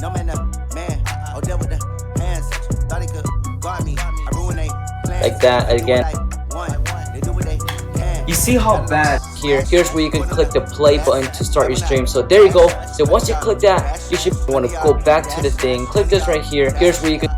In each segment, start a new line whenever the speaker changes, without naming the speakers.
No man, man. Oh, there with the hands. Thought he could guard me. I ruined they plans.
Like that again.
They do what they can.
You see how bad?
Here's where you can click the play button to start your stream. So there you go. So once you click that, you should want to go back to the thing. Click this right here. Here's where you can.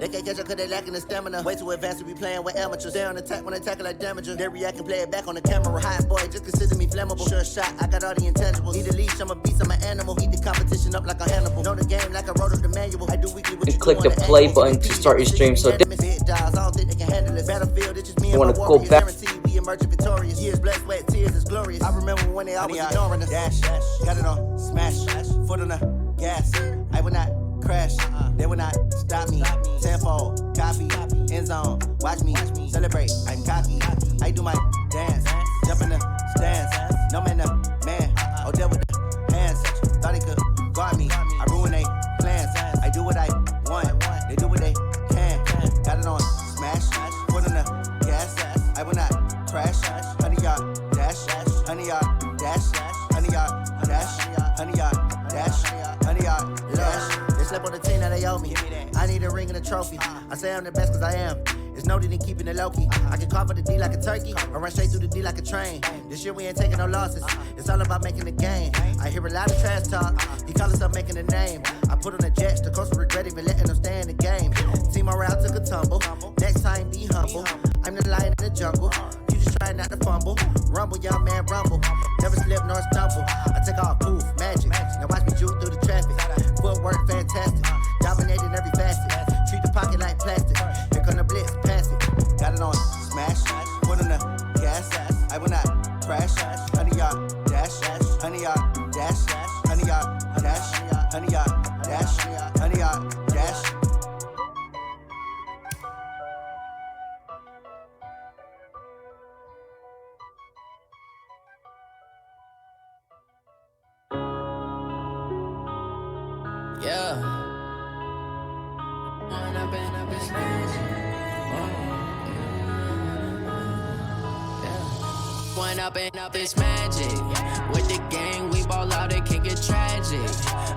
They can't catch up cause they lacking the stamina. Way too advanced to be playing with amateurs. Stay on attack when they tackle like damager. They react and play it back on the camera. Hot boy, just consider me flammable. Sure shot, I got all the intangibles. Need a leash, I'm a beast, I'm an animal. Eat the competition up like a Hannibal. Know the game like I wrote up the manual. I do weekly with you.
Click the play button to start your stream. So
I don't think they can handle it. Battlefield, it's just me and
you
my
want to go back.
We emerge victorious. Years, blood, sweat, tears is glorious. I remember when they always ignoring us. Dash, got it on, smash, foot on the gas. I would not crash, they will not stop me. Tenfold, copy, end zone, watch me celebrate. I'm cocky, I do my dance, jump in the stands. No man, man, oh, there with the hands. Thought he could guard me. I ruin they plans. I do what I want, they do what they can. Got it on, smash, foot on the gas. I will not crash. 100 yard dash, 100 yard dash, 100 yard dash, 100 yard dash, 100 yard dash. They slept on the team that they owe me. I need a ring and a trophy. I say I'm the best cause I am. It's no need in keeping it low-key. I can carve for the D like a turkey, or run straight through the D like a train. This year we ain't taking no losses. It's all about making the game. I hear a lot of trash talk. He call himself making a name. I put on the jets, the coast will regret even letting them stay in the game. Team morale took a tumble. Next time be humble. I'm the lion in the jungle. You just try not to fumble. Rumble, young man, rumble. Never slip nor stumble. I take off, poof, magic. Now watch me juke through the traffic. Footwork fantastic. Dominating every facet. Treat the pocket like plastic. Here come the blitz, pass it. Got it on, smash. Foot on the gas. I will not crash. 100 yard dash. 100 yard dash. 100 yard dash. 100 yard dash. 100 yard dash.
Yeah. One up and up is magic. With the gang, we ball out, it can get tragic.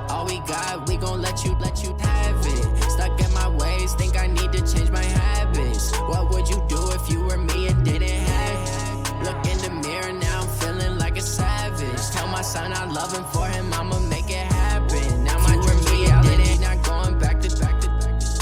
All we got, we gon' let you have it. Stuck in my ways, think I need to change my habits. What would you do if you were me and didn't have it? Look in the mirror, now I'm feeling like a savage. Tell my son I love him, for him I'ma make it happen. Now my dreams reality, not going back to.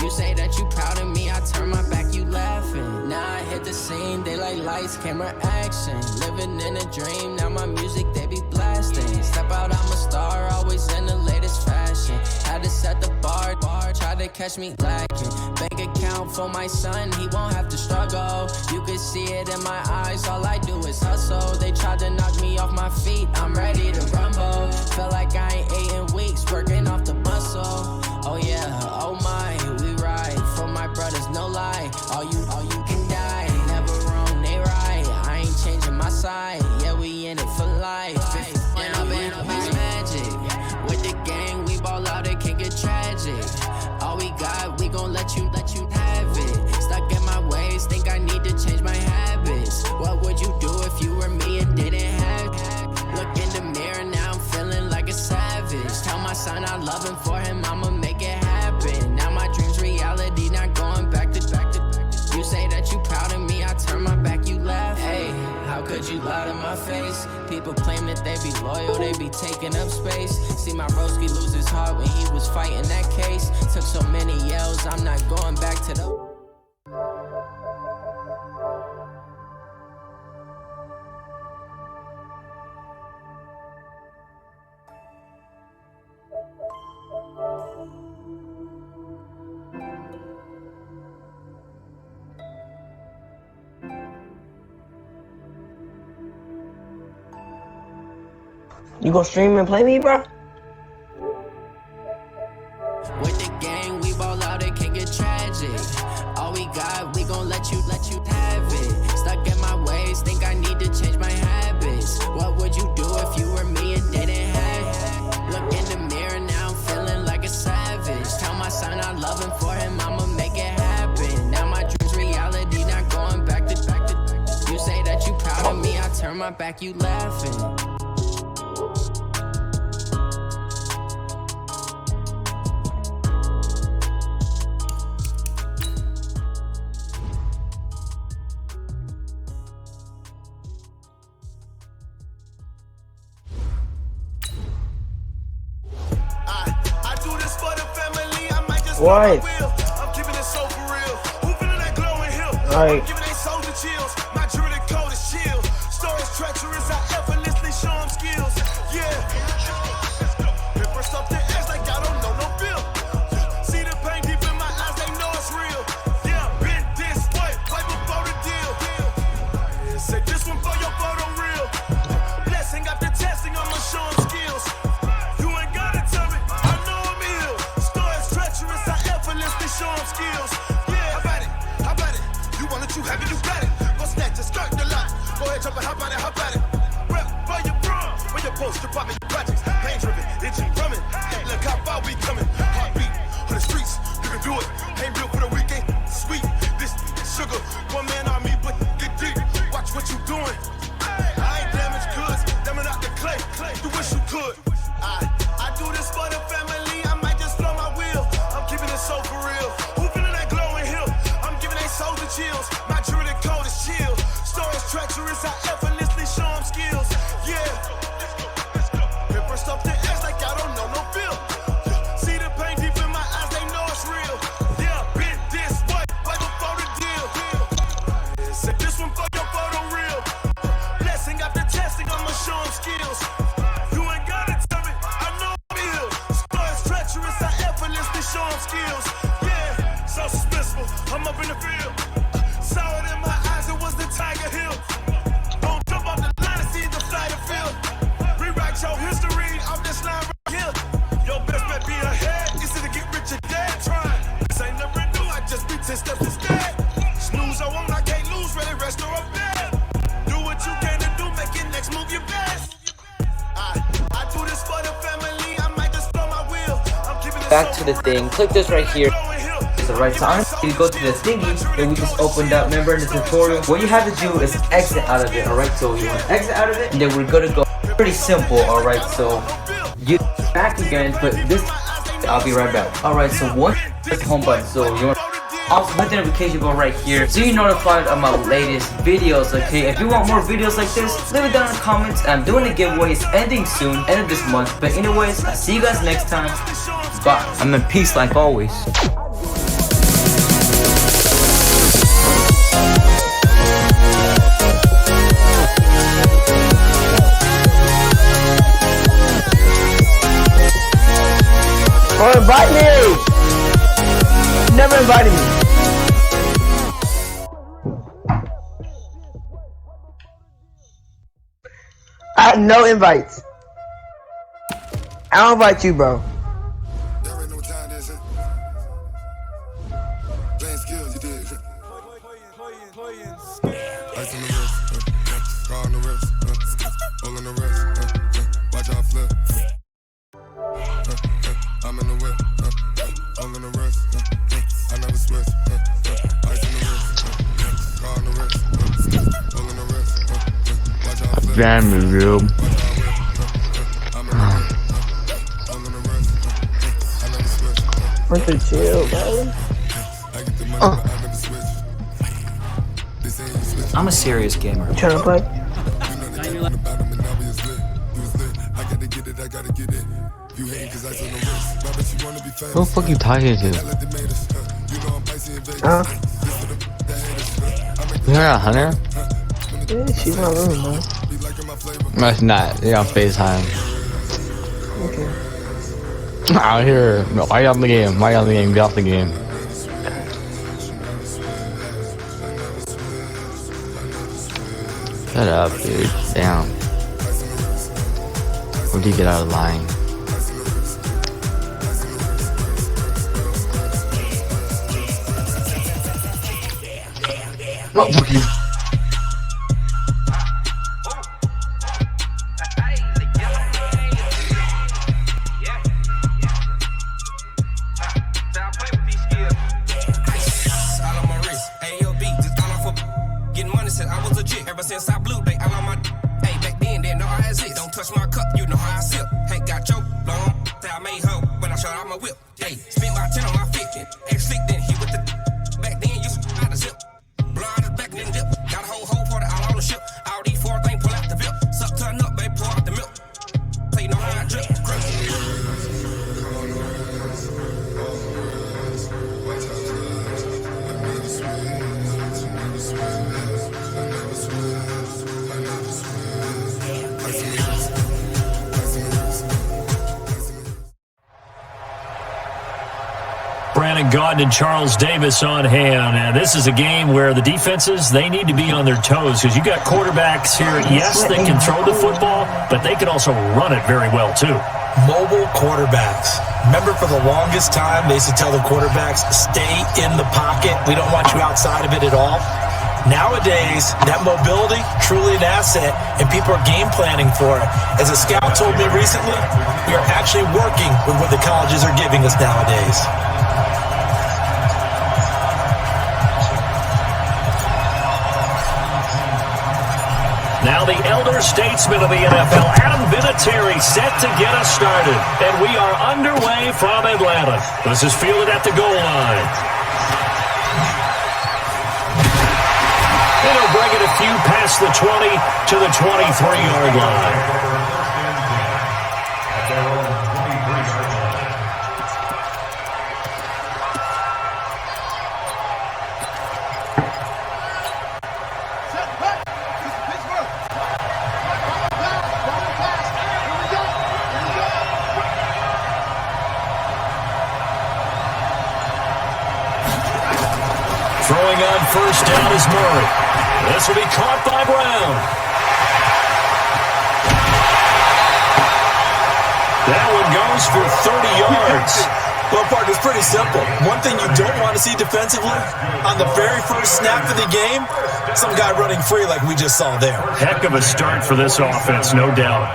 You say that you proud of me, I turn my back, you laughing. Now I hit the scene, they like lights, camera, action. Living in a dream, now my music, they be blasting. Step out, I'm a star, always in the latest fashion. Had to set the bar, try to catch me lacking. Bank account for my son, he won't have to struggle. You can see it in my eyes, all I do is hustle. They tried to knock me off my feet, I'm ready to rumble. Feel like I ain't ate in weeks, working off the muscle. Oh yeah, oh my, we ride for my brothers, no lie. All you can die, never wrong, they right. I ain't changing my side, yeah, we in it for life. And I've been up is magic. With the gang, we ball out, it can get tragic. All we got, we gon' let you have it. Stuck in my ways, think I need to change my habits. What would you do if you were me and didn't have it? Look in the mirror, now I'm feeling like a savage. Tell my son I love him, for him I'ma make it happen. Now my dreams reality, not going back to. You say that you proud of me, I turn my back, you laugh. Hey, how could you lie to my face? People claim that they be loyal, they be taking up space. See my broski lose his heart when he was fighting that case. Took so many yells, I'm not going back to the.
You gonna stream and play me, bro?
With the gang, we ball out, it can get tragic. All we got, we gon' let you have it. Stuck in my ways, think I need to change my habits. What would you do if you were me and didn't have it? Look in the mirror, now I'm feeling like a savage. Tell my son I love him, for him I'ma make it happen. Now my dreams reality, not going back to. You say that you proud of me, I turn my back, you laughing.
What? Alright.
Back to the thing, click this right here. Right, so honestly, you go to the thingy that we just opened up. Remember in the tutorial, what you have to do is exit out of it. Alright, so you want to exit out of it, and then we're gonna go pretty simple. Alright, so you back again, but this I'll be right back. Alright, so once press the home button, so you want also hit the notification bell right here so you're notified of my latest videos. Okay, if you want more videos like this, leave it down in the comments. I'm doing a giveaway, it's ending soon, end of this month. But anyways, I'll see you guys next time. Bye. I'm in peace like always.
Oh, invite me! Never invited me. I had no invites. I'll invite you, bro.
Damn you, dude.
Want to chill, bro?
I'm a serious gamer.
You trying to play?
Who the fuck you talking to?
Huh?
You heard a hunter?
Yeah, she's in my room, man.
No, it's not. You're on FaceTime.
Okay.
Out here. Why you on the game? Why you on the game? Get off the game. Shut up, dude. Damn. Where do you get out of line? Oh, fuck you.
Since I blew, they all on my hey back then they know I exist. Don't touch my cup, you know how I sip. Hey, got your long, I made her when I shot out my whip. Hey, spent my 10 on my 50. Ex slick, then he with the back then you out of zip. Blind back then dip. Got a whole party all on the ship. All these four things pull out the bip. Suck turn up, baby, pour out the milk. So you know how I drip.
Brandon Gaudin and Charles Davis on hand. And this is a game where the defenses, they need to be on their toes because you got quarterbacks here, yes, they can throw the football, but they can also run it very well too.
Mobile quarterbacks. Remember, for the longest time, they used to tell the quarterbacks, stay in the pocket. We don't want you outside of it at all. Nowadays, that mobility, truly an asset, and people are game planning for it. As a scout told me recently, we are actually working with what the colleges are giving us nowadays.
Now the elder statesman of the NFL, Adam Vinatieri, set to get us started. And we are underway from Atlanta. This is fielded at the goal line. And he'll bring it a few past the 20 to the 23-yard line. Throwing on first down is Murray. This will be caught by Brown. That one goes for 30 yards.
Well, partner, it's pretty simple. One thing you don't want to see defensively, on the very first snap of the game, some guy running free like we just saw there.
Heck of a start for this offense, no doubt.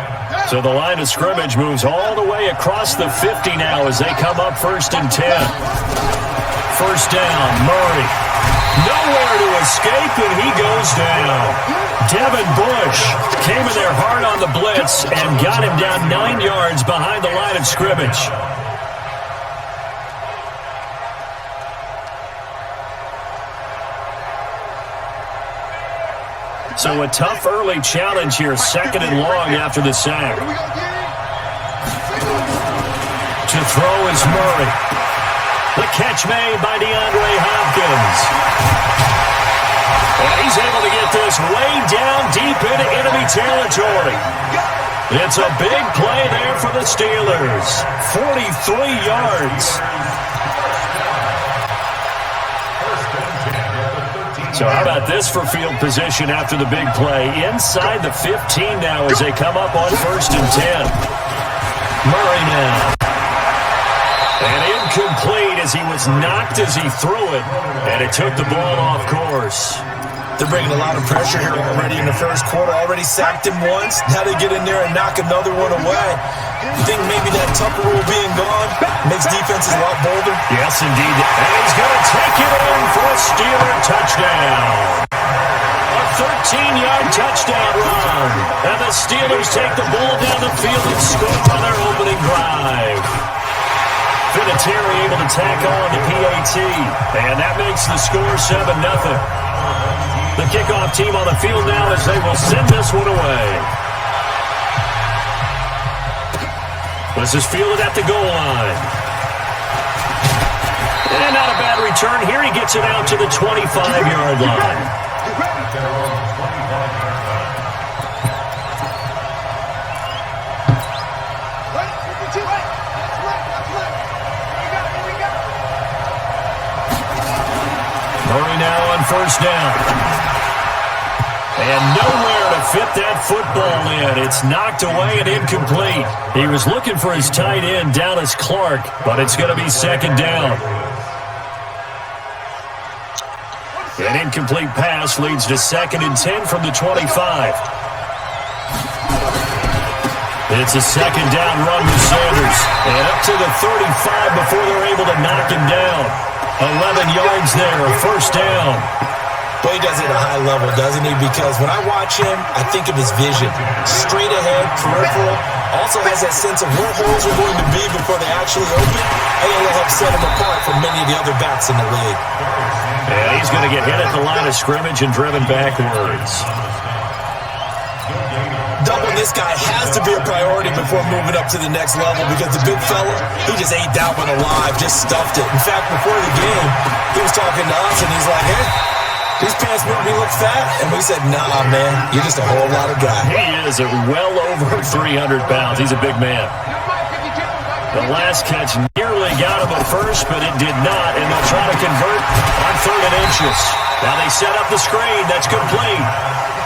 So the line of scrimmage moves all the way across the 50 now as they come up 1st and 10. First down, Murray. Nowhere to escape, and he goes down. Devin Bush came in there hard on the blitz and got him down 9 yards behind the line of scrimmage. So a tough early challenge here, 2nd and long after the sack. To throw is Murray. The catch made by DeAndre Hopkins. And he's able to get this way down deep into enemy territory. It's a big play there for the Steelers. 43 yards. So how about this for field position after the big play? Inside the 15 now as they come up on 1st and 10. Murray now. And incomplete as he was knocked as he threw it. And it took the ball off course.
They're bringing a lot of pressure here already in the first quarter. Already sacked him once. Now they get in there and knock another one away. You think maybe that Tucker rule being gone makes defenses a lot bolder?
Yes, indeed. And he's going to take it in for a Steeler touchdown. A 13-yard touchdown run. And the Steelers take the ball down the field and score on their opening drive. Vinatieri able to tack on the PAT. And that makes the score 7-0. The kickoff team on the field now as they will send this one away. This is fielded at the goal line. And not a bad return. Here he gets it out to the 25-yard line. Murray now on first down. And nowhere to fit that football in. It's knocked away and incomplete. He was looking for his tight end, Dallas Clark, but it's going to be 2nd down. An incomplete pass leads to 2nd and 10 from the 25. It's a 2nd down run with Sanders. And up to the 35 before they're able to knock him down. 11 yards there, 1st down.
But he does it at a high level, doesn't he? Because when I watch him, I think of his vision. Straight ahead, peripheral. Also has that sense of where holes are going to be before they actually open. And it'll help set him apart from many of the other backs in the league.
And he's going to get hit at the line of scrimmage and driven backwards.
Doubling this guy has to be a priority before moving up to the next level because the big fella, he just ate that one alive, just stuffed it. In fact, before the game, he was talking to us and he's like, hey, these pants make me look fat. And we said, nah, man, you're just a whole lot of guy.
He is well over 300 pounds. He's a big man. The last catch nearly nearly got him at first, but it did not, and they'll try to convert on 3rd and inches. Now they set up the screen. That's complete.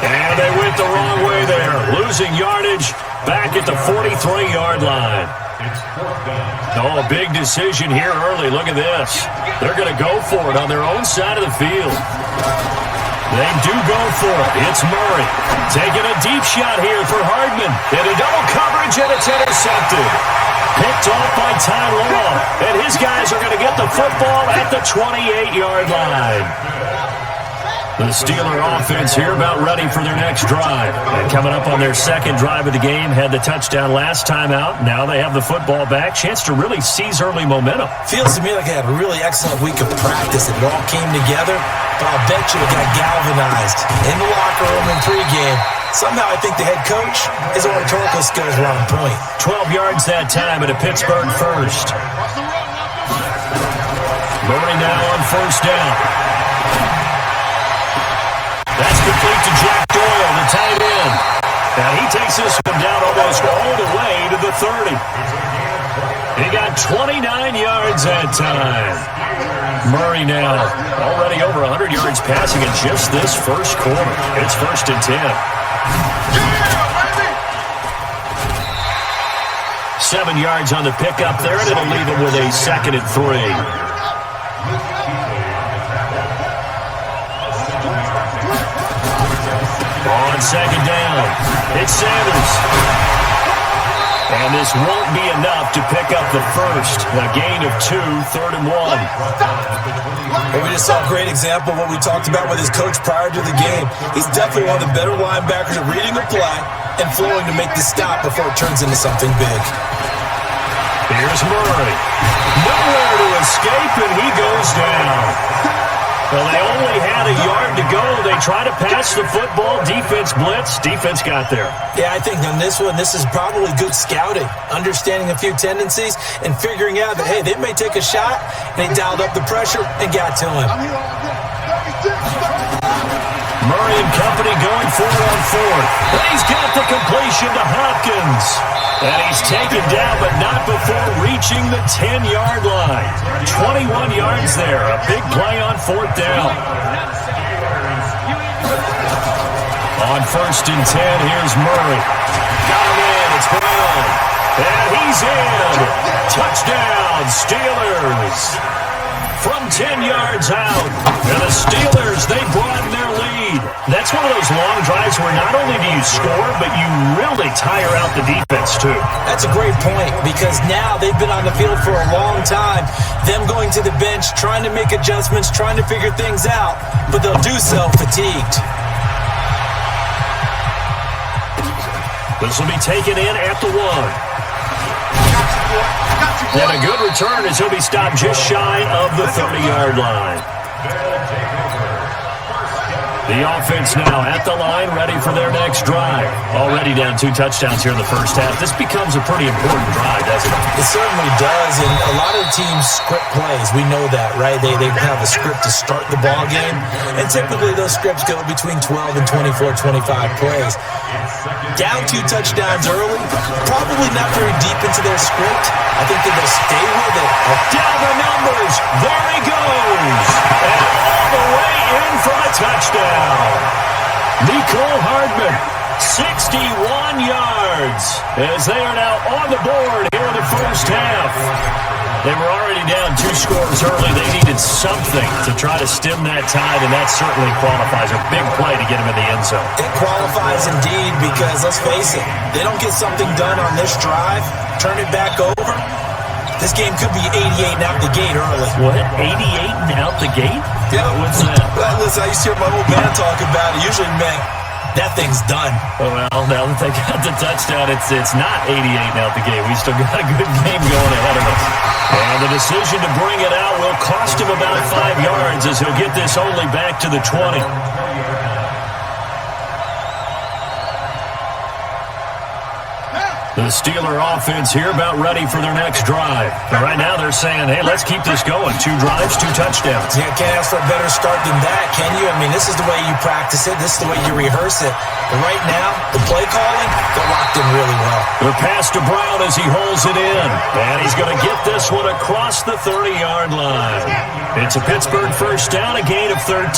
And they went the wrong way there, losing yardage back at the 43-yard line. Oh, a big decision here early. Look at this. They're going to go for it on their own side of the field. They do go for it. It's Murray taking a deep shot here for Hardman. Into double coverage, and it's intercepted. Picked off by Ty Law. And his guys are going to get the football at the 28-yard line. The Steeler offense here about ready for their next drive. And coming up on their second drive of the game, had the touchdown last time out. Now they have the football back. Chance to really seize early momentum.
Feels to me like they had a really excellent week of practice. It all came together, but I'll bet you it got galvanized in the locker room in pregame. Somehow I think the head coach, his oratorical skills were on point.
12 yards that time at a Pittsburgh first. Murray now on 1st down. That's complete to Jack Doyle, the tight end. Now he takes this one down almost all the way to the 30. He got 29 yards that time. Murray now already over 100 yards passing in just this first quarter. It's 1st and 10. 7 yards on the pickup there, and it'll leave him with a 2nd and 3. On 2nd down, it's Sanders. And this won't be enough to pick up the first. A gain of 2, 3rd and 1.
Well, we just saw a great example of what we talked about with his coach prior to the game. He's definitely one of the better linebackers at reading a play and flowing to make the stop before it turns into something big.
Here's Murray. Nowhere to escape, and he goes down. Well, they only had a yard to go. They try to pass the football. Defense blitz. Defense got there.
Yeah, I think on this one, this is probably good scouting, understanding a few tendencies and figuring out that, hey, they may take a shot, and they dialed up the pressure and got to him.
Murray and company going forward on 4th. And he's got the completion to Hopkins. And he's taken down, but not before reaching the 10-yard line. 21 yards there. A big play on 4th down. On 1st and 10, here's Murray. Got him in. It's Brown. And he's in. Touchdown, Steelers. From 10 yards out. And the Steelers, they broaden their lead. That's one of those long drives where not only do you score, but you really tire out the defense, too.
That's a great point, because now they've been on the field for a long time. Them going to the bench, trying to make adjustments, trying to figure things out, but they'll do so fatigued.
This will be taken in at the 1. And a good return as he'll be stopped just shy of the 30-yard line. The offense now at the line, ready for their next drive. Already down 2 touchdowns here in the first half. This becomes a pretty important drive, doesn't it?
It certainly does, and a lot of teams script plays. We know that, right? They have a script to start the ball game, and typically those scripts go between 12 and 24, 25 plays. Down 2 touchdowns early, probably not very deep into their script. I think that they'll stay with it.
Down the numbers. There he goes. And all the way in for a touchdown. Nicole Hardman, 61 yards, as they are now on the board here in the first half. They were already down 2 scores early. They needed something to try to stem that tide, and that certainly qualifies. A big play to get them in the end zone.
It qualifies indeed, because let's face it, they don't get something done on this drive, turn it back over, this game could be 88 and out the gate early.
What? 88 and out the gate?
Yeah.
What's that?
Well, listen, I used to hear my old man talk about it. Usually meant that thing's done.
Well, now that they got the touchdown, it's not 88 and out the gate. We still got a good game going ahead of us. And the decision to bring it out will cost him about 5 yards, as he'll get this only back to the 20. The Steeler offense here about ready for their next drive. And right now they're saying, hey, let's keep this going. 2 drives, 2 touchdowns.
Yeah, can't ask for a better start than that, can you? I mean, this is the way you practice it. This is the way you rehearse it. But right now, the play calling, they're locked in really well.
The pass to Brown as he holds it in. And he's going to get this one across the 30-yard line. It's a Pittsburgh first down, a gain of 13.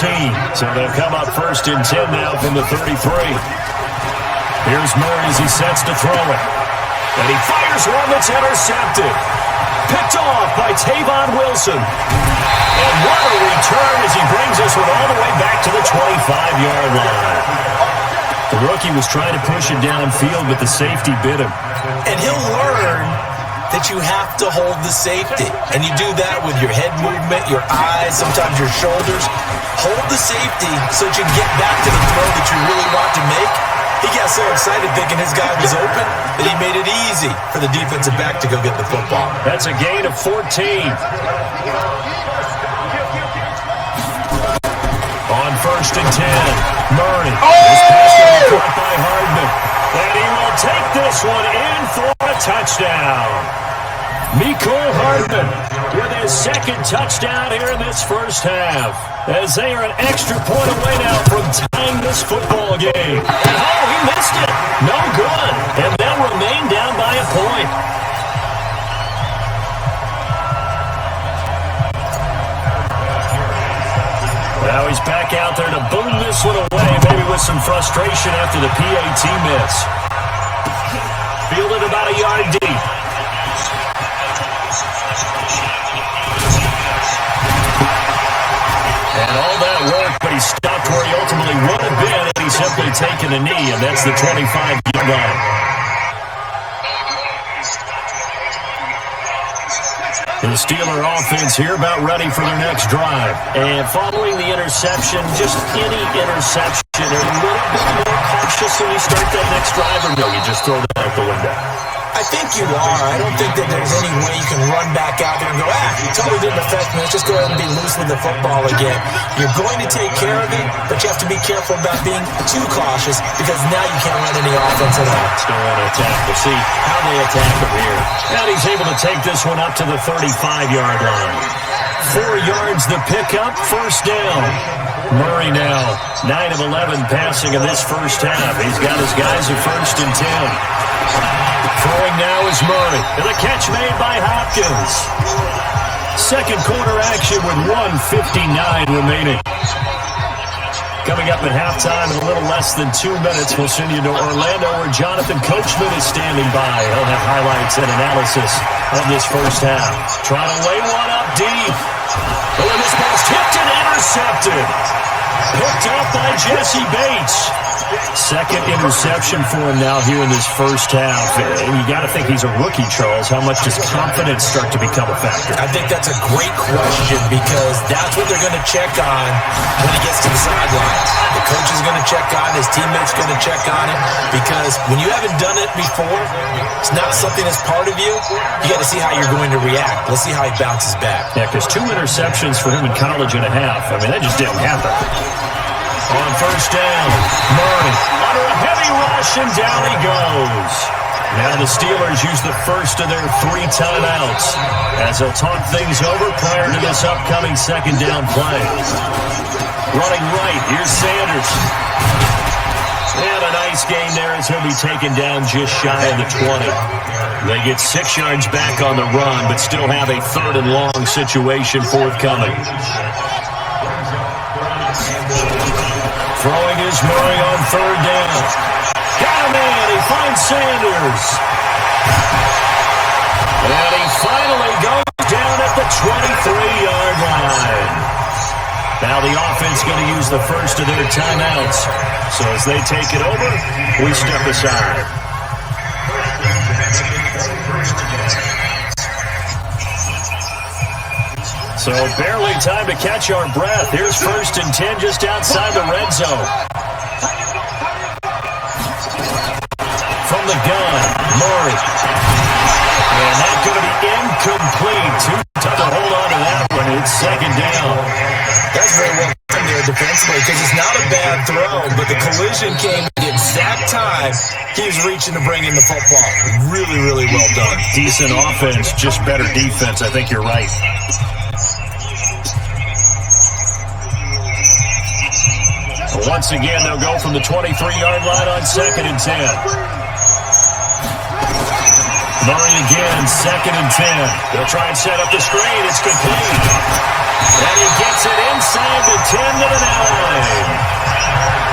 So they'll come up first and 10 now from the 33. Here's Murray as he sets to throw it. And he fires one that's intercepted. Picked off by Tavon Wilson. And what a return as he brings this one all the way back to the 25-yard line. The rookie was trying to push it downfield, but the safety bit him.
And he'll learn that you have to hold the safety. And you do that with your head movement, your eyes, sometimes your shoulders. Hold the safety so that you get back to the throw that you really want to make. He got so excited thinking his guy was open that he made it easy for the defensive back to go get the football.
That's a gain of 14. On first and 10, Murray. This pass going caught by Hardman. And he will take this one in for a touchdown. Mecole Hardman with his second touchdown here in this first half. As they are an extra point away now from tying this football game. And he missed it. No good. And they'll remain down by a point. Now he's back out there to boom this one away, maybe with some frustration after the PAT miss. Fielded about a yard deep. And all that work, but he stopped where he ultimately would have been if he's simply taken a knee, and that's the 25-yard line. The Steeler offense here about ready for their next drive. And following the interception, just any interception, a little bit more cautious when you start that next drive, or no, you just throw that out the window?
I think you are. I don't think that there's any way you can run back out there and go, it totally didn't affect me. Let's just go ahead and be loose with the football again. You're going to take care of it, but you have to be careful about being too cautious because now you can't run any offense at all.
Still want to attack. We'll see how they attack him here. And he's able to take this one up to the 35-yard line. 4 yards the pickup, first down. Murray now, 9 of 11 passing in this first half. He's got his guys at first and 10. Throwing now is Murray. And the catch made by Hopkins. Second quarter action with 1:59 remaining. Coming up at halftime in a little less than 2 minutes, we'll send you to Orlando where Jonathan Coachman is standing by. He'll have highlights and analysis of this first half. Trying to lay one up deep. Oh, and this ball's tipped and intercepted. Picked up by Jesse Bates. Second interception for him now here in this first half. And you got to think he's a rookie, Charles. How much does confidence start to become a factor?
I think that's a great question because that's what they're going to check on when he gets to the sidelines. The coach is going to check on it. His teammates going to check on it because when you haven't done it before, it's not something that's part of you. You got to see how you're going to react. Let's see how he bounces back.
Yeah, because 2 interceptions for him in college and a half. I mean, that just didn't happen. On first down, Murray under a heavy rush, and down he goes. Now the Steelers use the first of their 3 timeouts as they'll talk things over prior to this upcoming second down play. Running right, here's Sanders. And a nice gain there as he'll be taken down just shy of the 20. They get 6 yards back on the run, but still have a 3rd and long situation forthcoming. Throwing is Murray on 3rd down. Got him in. He finds Sanders. And he finally goes down at the 23-yard line. Now the offense going to use the first of their timeouts. So as they take it over, we step aside. So barely time to catch our breath. Here's 1st and 10 just outside the red zone. From the gun, Murray. And that's going to be incomplete. Too tough to hold on to that one. It's 2nd down.
That's very well done there. defensively because it's not a bad throw, but the collision came at the exact time he was reaching to bring in the football. Really, really well done.
Decent offense, just better defense. I think you're right. Once again, they'll go from the 23-yard line on 2nd and 10. Murray again, 2nd and 10. They'll try and set up the screen. It's complete. And he gets it inside the 10 to the 9.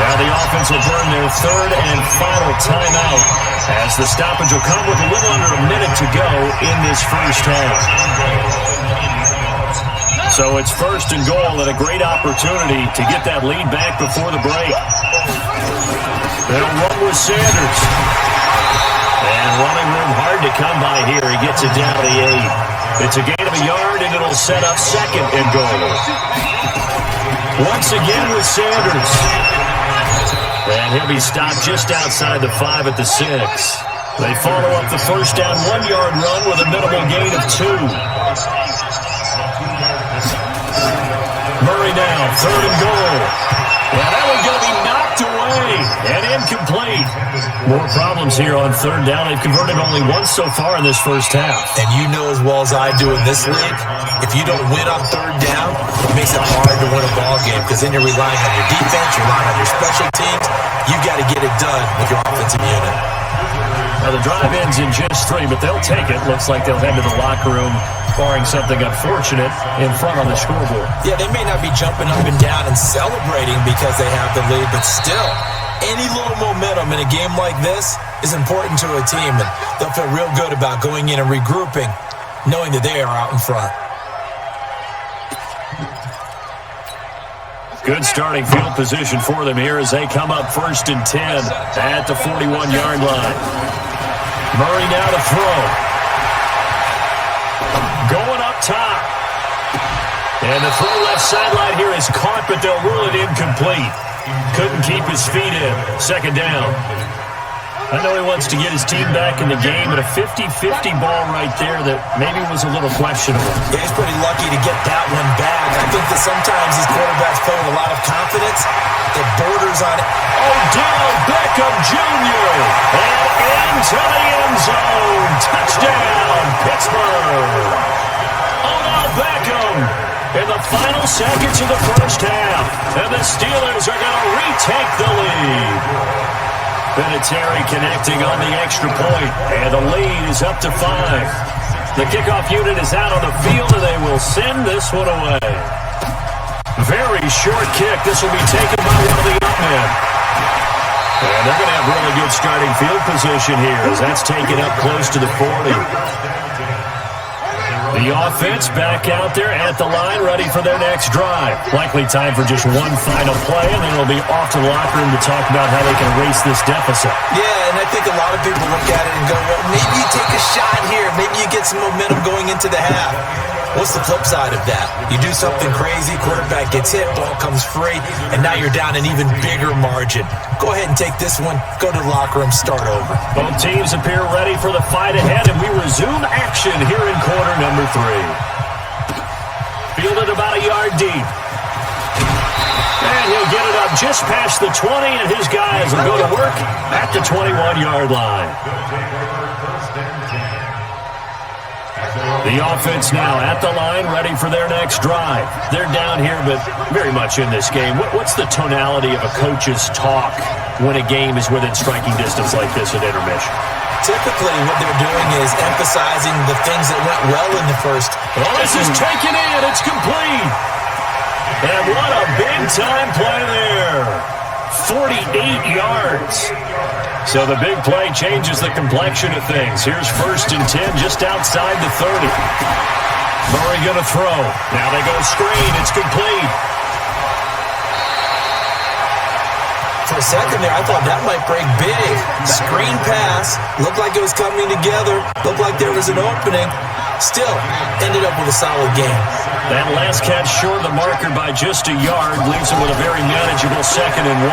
Now the offense will burn their 3rd and final timeout as the stoppage will come with a little under a minute to go in this first half. So it's 1st and goal and a great opportunity to get that lead back before the break. They'll run with Sanders. And running room hard to come by here. He gets it down to the 8. It's a gain of a yard, and it'll set up 2nd and goal. Once again with Sanders. And he'll be stopped just outside the 5 at the 6. They follow up the first down 1-yard run with a minimal gain of 2. Murray now, 3rd and goal. And that one's going to be knocked away and incomplete. More problems here on 3rd down. They've converted only once so far in this first half.
And you know as well as I do in this league, if you don't win on 3rd down, it makes it hard to win a ball game because then you're relying on your defense, you're relying on your special teams. You've got to get it done with your offensive unit.
Now the drive ends in just 3, but they'll take it. Looks like they'll head to the locker room, barring something unfortunate, in front on the scoreboard.
Yeah, they may not be jumping up and down and celebrating because they have the lead, but still, any little momentum in a game like this is important to a team, and they'll feel real good about going in and regrouping, knowing that they are out in front.
Good starting field position for them here as they come up 1st and 10 at the 41-yard line. Murray now to throw. Going up top. And the throw left sideline here is caught, but they'll rule it incomplete. Couldn't keep his feet in. 2nd down. I know he wants to get his team back in the game, but a 50-50 ball right there that maybe was a little questionable.
Yeah, he's pretty lucky to get that one back. I think that sometimes these quarterbacks play with a lot of confidence that borders on it.
Odell Beckham Jr. and into the end zone. Touchdown, Pittsburgh. Odell Beckham in the final seconds of the first half. And the Steelers are going to retake the lead. Vinatieri connecting on the extra point, and the lead is up to 5. The kickoff unit is out on the field, and they will send this one away. Very short kick. This will be taken by one of the up men. And they're going to have really good starting field position here as that's taken up close to the 40. The offense back out there at the line, ready for their next drive. Likely time for just one final play, and then it'll be off to the locker room to talk about how they can erase this deficit.
Yeah, and I think a lot of people look at it and go, well, maybe you take a shot here. Maybe you get some momentum going into the half. What's the flip side of that? You do something crazy, quarterback gets hit, ball comes free, and now you're down an even bigger margin. Go ahead and take this one, go to the locker room, start over.
Both teams appear ready for the fight ahead, and we resume action here in quarter number 3. Fielded about a yard deep. And he'll get it up just past the 20, and his guys will go to work at the 21-yard line. The offense now at the line, ready for their next drive. They're down here, but very much in this game. What's the tonality of a coach's talk when a game is within striking distance like this at intermission?
Typically, what they're doing is emphasizing the things that went well in the first.
Well, this is taken in. It's complete. And what a big-time play there. 48 yards. So the big play changes the complexion of things. Here's 1st and 10 just outside the 30. Murray going to throw. Now they go screen. It's complete.
For a second there, I thought that might break big. Screen pass. Looked like it was coming together. Looked like there was an opening. Still, ended up with a solid game.
That last catch short of the marker by just a yard leaves him with a very manageable 2nd and 1.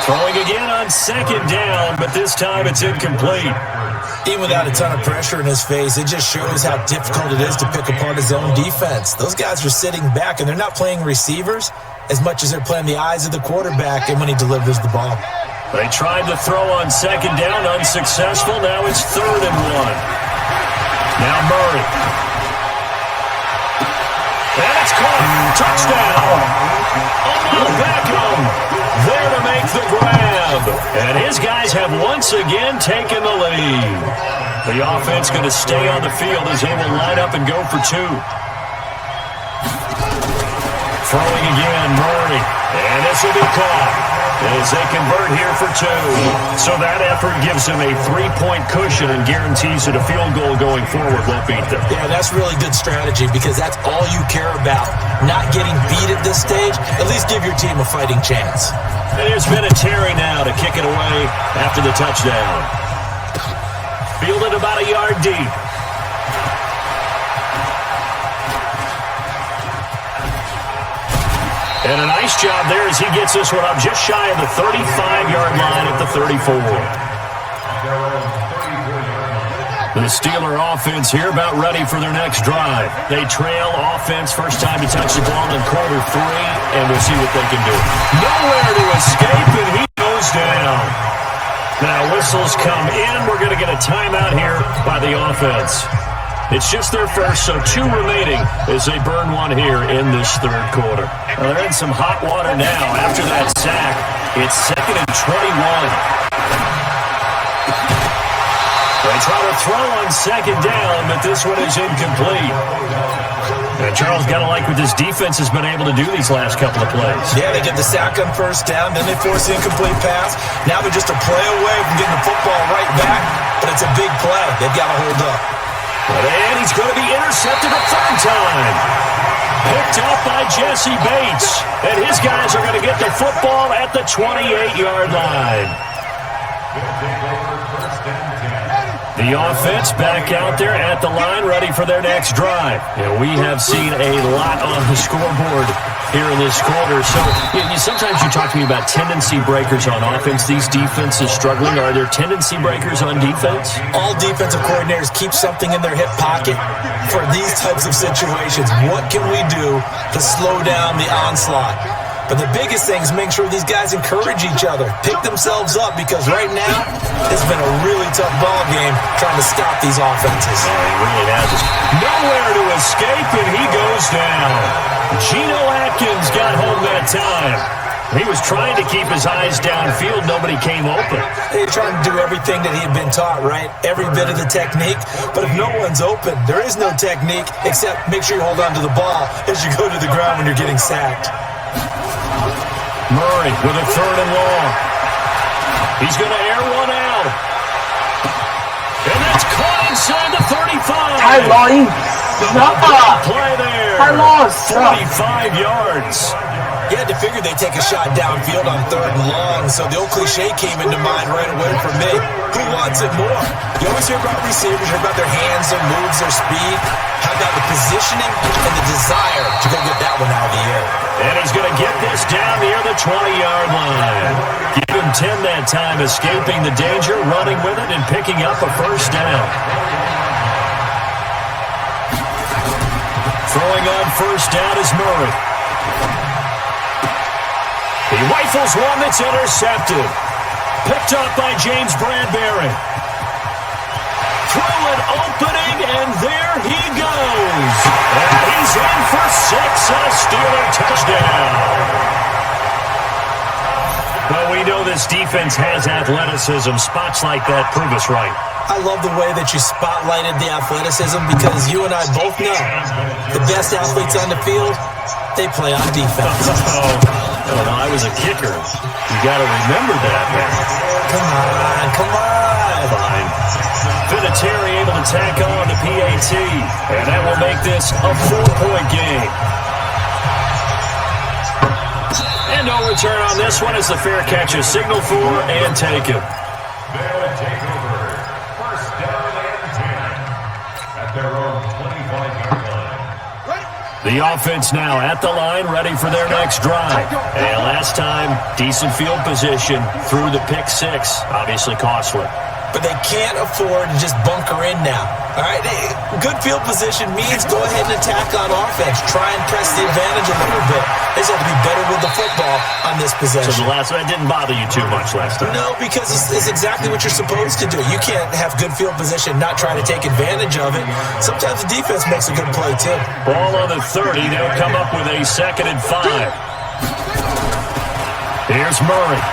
Throwing again on on second down, but this time it's incomplete.
Even without a ton of pressure in his face, it just shows how difficult it is to pick apart his own defense. Those guys are sitting back, and they're not playing receivers as much as they're playing the eyes of the quarterback and when he delivers the ball.
They tried to throw on second down, unsuccessful. Now it's 3rd and 1. Now Murray. And it's caught. Touchdown. Odell Beckham there to make the grab. And his guys have once again taken the lead. The offense going to stay on the field as they will line up and go for 2. Throwing again, Murray. And this will be caught as they convert here for 2. So that effort gives them a 3-point cushion and guarantees that a field goal going forward won't beat them.
Yeah, that's really good strategy because that's all you care about. Not getting beat at this stage. At least give your team a fighting chance.
And there's been a Terry now to kick it away after the touchdown. Fielded about a yard deep. And a nice job there as he gets this one up just shy of the 35-yard line at the 34. The Steeler offense here about ready for their next drive. They trail offense first time to touch the ball in quarter 3, and we'll see what they can do. Nowhere to escape, and he goes down. Now whistles come in. We're going to get a timeout here by the offense. It's just their first, so 2 remaining as they burn one here in this 3rd quarter. Well, they're in some hot water now after that sack. It's 2nd and 21. They try to throw on second down, but this one is incomplete. And Charles, got to like what this defense has been able to do these last couple of plays.
Yeah, they get the sack on first down, then they force the incomplete pass. Now they're just a play away from getting the football right back, but it's a big play. They've got to hold up.
And he's going to be intercepted a 3rd time. Picked up by Jesse Bates. And his guys are going to get the football at the 28-yard line. The offense back out there at the line, ready for their next drive. And we have seen a lot on the scoreboard here in this quarter. So sometimes you talk to me about tendency breakers on offense. These defenses struggling. Are there tendency breakers on defense?
All defensive coordinators keep something in their hip pocket for these types of situations. What can we do to slow down the onslaught? But the biggest thing is make sure these guys encourage each other, pick themselves up, because right now it's been a really tough ball game trying to stop these offenses.
Yeah, he really has. Nowhere to escape, and he goes down. Geno Atkins got home that time. He was trying to keep his eyes downfield. Nobody came open.
He's trying to do everything that he had been taught, right? Every bit of the technique. But if no one's open, there is no technique except make sure you hold on to the ball as you go to the ground when you're getting sacked.
Murray with a 3rd and long. He's going to air one out. And that's caught inside the 35.
Ty Law,
Play there.
Ty Law,
45 yards.
You had to figure they'd take a shot downfield on 3rd and long, so the old cliche came into mind right away for me. Who wants it more? You always hear about receivers, you hear about their hands, their moves, their speed. How about the positioning and the desire to go get that one out of the air?
And he's going to get this down near the 20-yard line. Give him 10 that time, escaping the danger, running with it, and picking up a 1st down. Throwing on 1st down is Murray. He rifles one that's intercepted. Picked up by James Bradbury. Throw an opening, and there he goes. And he's in for 6, a Steeler touchdown. Well, we know this defense has athleticism. Spots like that prove us right.
I love the way that you spotlighted the athleticism because you and I both know the best athletes on the field, they play on defense.
Oh, no, I was a kicker. You got to remember that, man.
Come on.
Fine. Vinatieri able to tack on the PAT, and that will make this a 4-point game. And no return on this one as the fair catch is signaled for and taken.
They'll take over. 1st down and 10 at their own 25-yard line.
The The offense now at the line, ready for their next drive. And last time, decent field position through the pick six. Obviously costly.
But they can't afford to just bunker in now. All right, good field position means go ahead and attack on offense. Try and press the advantage a little bit. They just have to be better with the football on this possession.
So the last one didn't bother you too much last time?
No, because it's exactly what you're supposed to do. You can't have good field position, not try to take advantage of it. Sometimes the defense makes a good play, too.
Ball on the 30. They'll come up with a 2nd and 5. Here's Murray.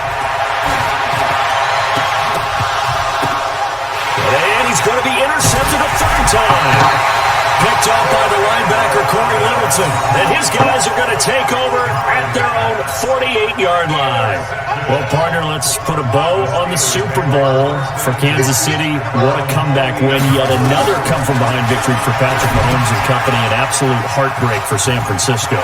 And he's going to be intercepted a 3rd time. Picked off by the linebacker, Corey Littleton. And his guys are going to take over at their own 48-yard line. Well, partner, let's put a bow on the Super Bowl for Kansas City. What a comeback win. Yet another come-from-behind victory for Patrick Mahomes and company. An absolute heartbreak for San Francisco.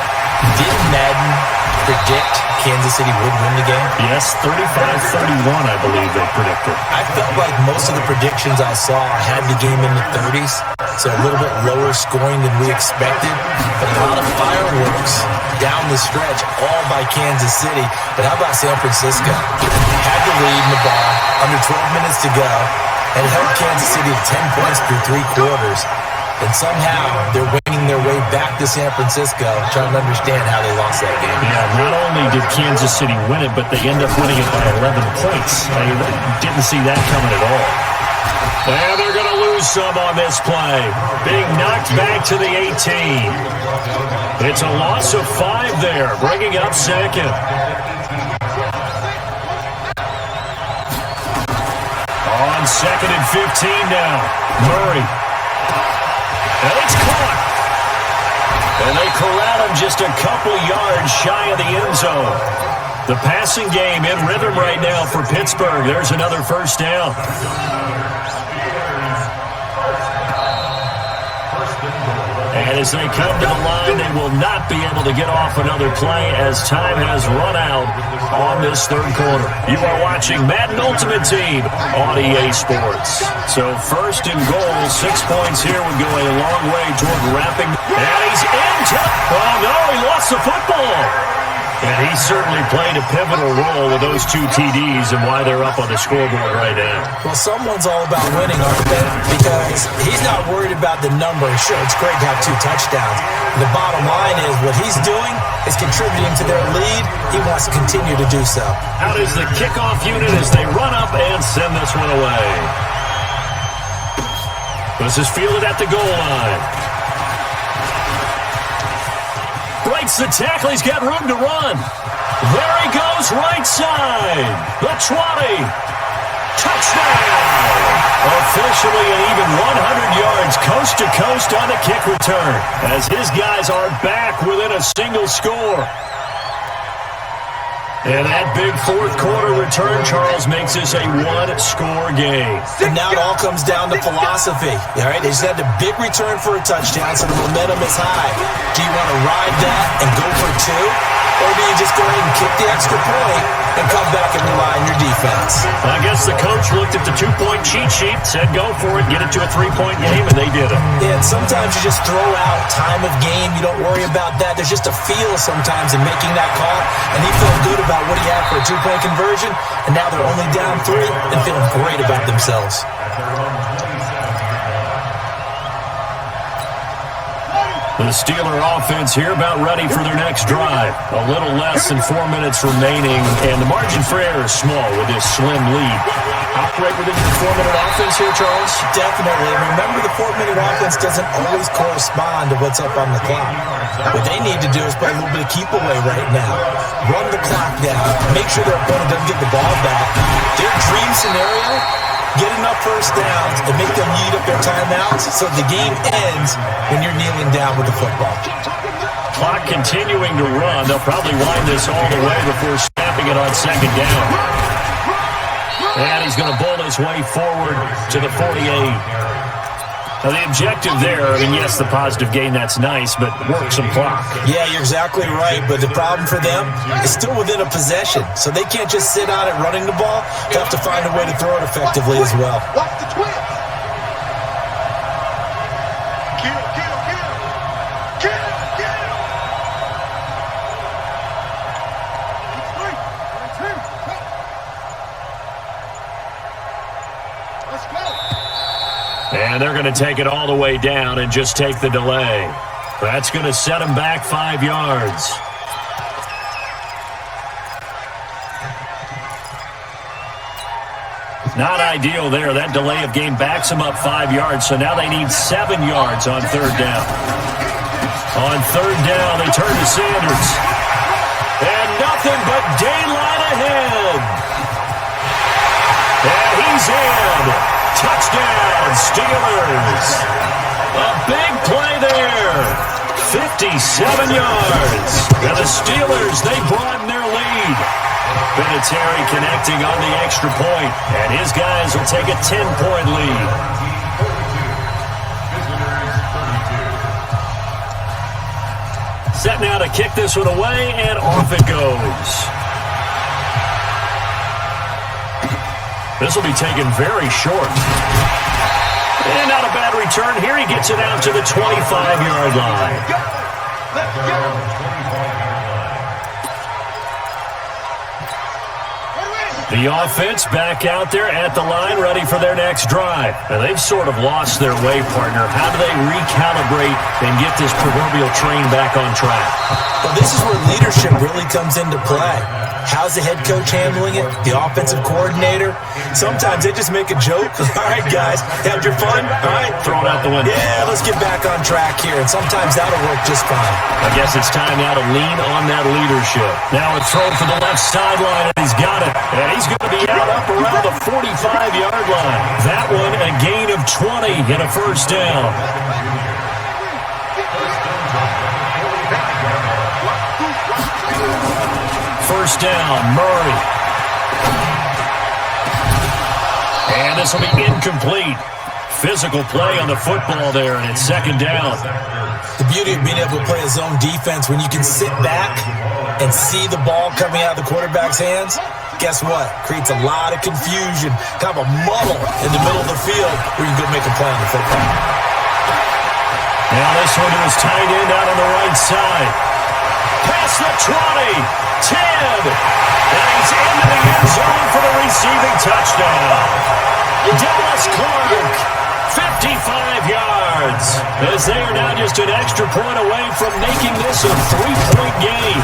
Did Madden predict Kansas City would win the game?
Yes, 35-31, I believe they predicted.
I felt like most of the predictions I saw had the game in the 30s, so a little bit lower scoring than we expected, but a lot of fireworks down the stretch, all by Kansas City. But how about San Francisco? Had the lead in the ball, under 12 minutes to go, and held Kansas City to 10 points through 3 quarters. And somehow they're winging their way back to San Francisco, trying to understand how they lost that game.
Yeah, not only did Kansas City win it, but they end up winning it by 11 points. I didn't see that coming at all. And they're going to lose some on this play. Being knocked back to the 18. It's a loss of 5 there, bringing up 2nd. On 2nd and 15 now. Murray. And it's caught. And they corral him just a couple yards shy of the end zone. The passing game in rhythm right now for Pittsburgh. There's another 1st down. And as they come to the line, they will not be able to get off another play as time has run out on this 3rd quarter. You are watching Madden Ultimate Team on EA Sports. So 1st and goal, 6 points here would go a long way toward wrapping. And he's into. Oh no, he lost the football. And he certainly played a pivotal role with those 2 TDs and why they're up on the scoreboard right now.
Well, someone's all about winning, aren't they? Because he's not worried about the number. Sure, it's great to have 2 touchdowns. The bottom line is what he's doing is contributing to their lead. He wants to continue to do so.
Out is the kickoff unit as they run up and send this one away. This is fielded at the goal line. Breaks the tackle. He's got room to run. There he goes, right side. The 20. Touchdown. Officially an even 100 yards coast to coast on the kick return as his guys are back within a single score. And that big 4th quarter return, Charles, makes this a 1-score game.
And now it all comes down to philosophy. All right, they just had a big return for a touchdown, so the momentum is high. Do you want to ride that and go for 2? Or do you just go ahead and kick the extra point and come back and rely on your defense?
I guess the coach looked at the 2-point cheat sheet, said go for it, get it to a 3-point game, and they did it.
Yeah, and sometimes you just throw out time of game. You don't worry about that. There's just a feel sometimes in making that call, and he felt good about what he had for a 2-point conversion, and now they're only down 3 and feeling great about themselves.
The Steeler offense here about ready for their next drive. A little less than 4 minutes remaining, and the margin for error is small with this slim lead. Operate within the 4-minute offense here, Charles?
Definitely. And remember, the 4-minute offense doesn't always correspond to what's up on the clock. What they need to do is play a little bit of keep away right now. Run the clock down. Make sure their opponent doesn't get the ball back. Their dream scenario, get enough 1st downs and make them eat up their timeouts so the game ends when you're kneeling down with the football.
Clock continuing to run. They'll probably wind this all the way before snapping it on 2nd down. And he's going to bowl his way forward to the 48. Now, the objective there, I mean, yes, the positive gain, that's nice, but work some clock.
Yeah, you're exactly right, but the problem for them is still within a possession, so they can't just sit on it running the ball. They have to find a way to throw it effectively as well.
Watch the twist. Kill.
And they're going to take it all the way down and just take the delay. That's going to set them back 5 yards. Not ideal there. That delay of game backs them up 5 yards, so now they need 7 yards on third down. On third down, they turn to Sanders. And nothing but daylight ahead. And he's in. Touchdown, Steelers. A big play there. 57 yards. And the Steelers, they broaden their lead. Vinatieri connecting on the extra point, and his guys will take a 10-point lead. Set now to kick this one away, and off it goes. This will be taken very short. And not a bad return here. He gets it out to the 25-yard line.
Let's go.
The offense back out there at the line, ready for their next drive. Now, they've sort of lost their way, partner. How do they recalibrate and get this proverbial train back on track?
Well, this is where leadership really comes into play. How's the head coach handling it? The offensive coordinator? Sometimes they just make a joke. All right, guys, had your fun? All right.
Throw it out the window.
Yeah, let's get back on track here. And sometimes that'll work just fine.
I guess it's time now to lean on that leadership. Now it's thrown for the left sideline, and he's got it. And he's going to be out up around the 45-yard line. That one a gain of 20 and a first down. First down, Murray. And this will be incomplete. Physical play on the football there, and it's second down.
The beauty of being able to play a zone defense when you can sit back and see the ball coming out of the quarterback's hands, guess what? Creates a lot of confusion, kind of a muddle in the middle of the field where you can go make a play on the football.
Now this one to his tight end out on the right side. Past the 20. 10, and he's into the end zone for the receiving touchdown. Dallas Clark, 55 yards, as they are now just an extra point away from making this a 3-point game.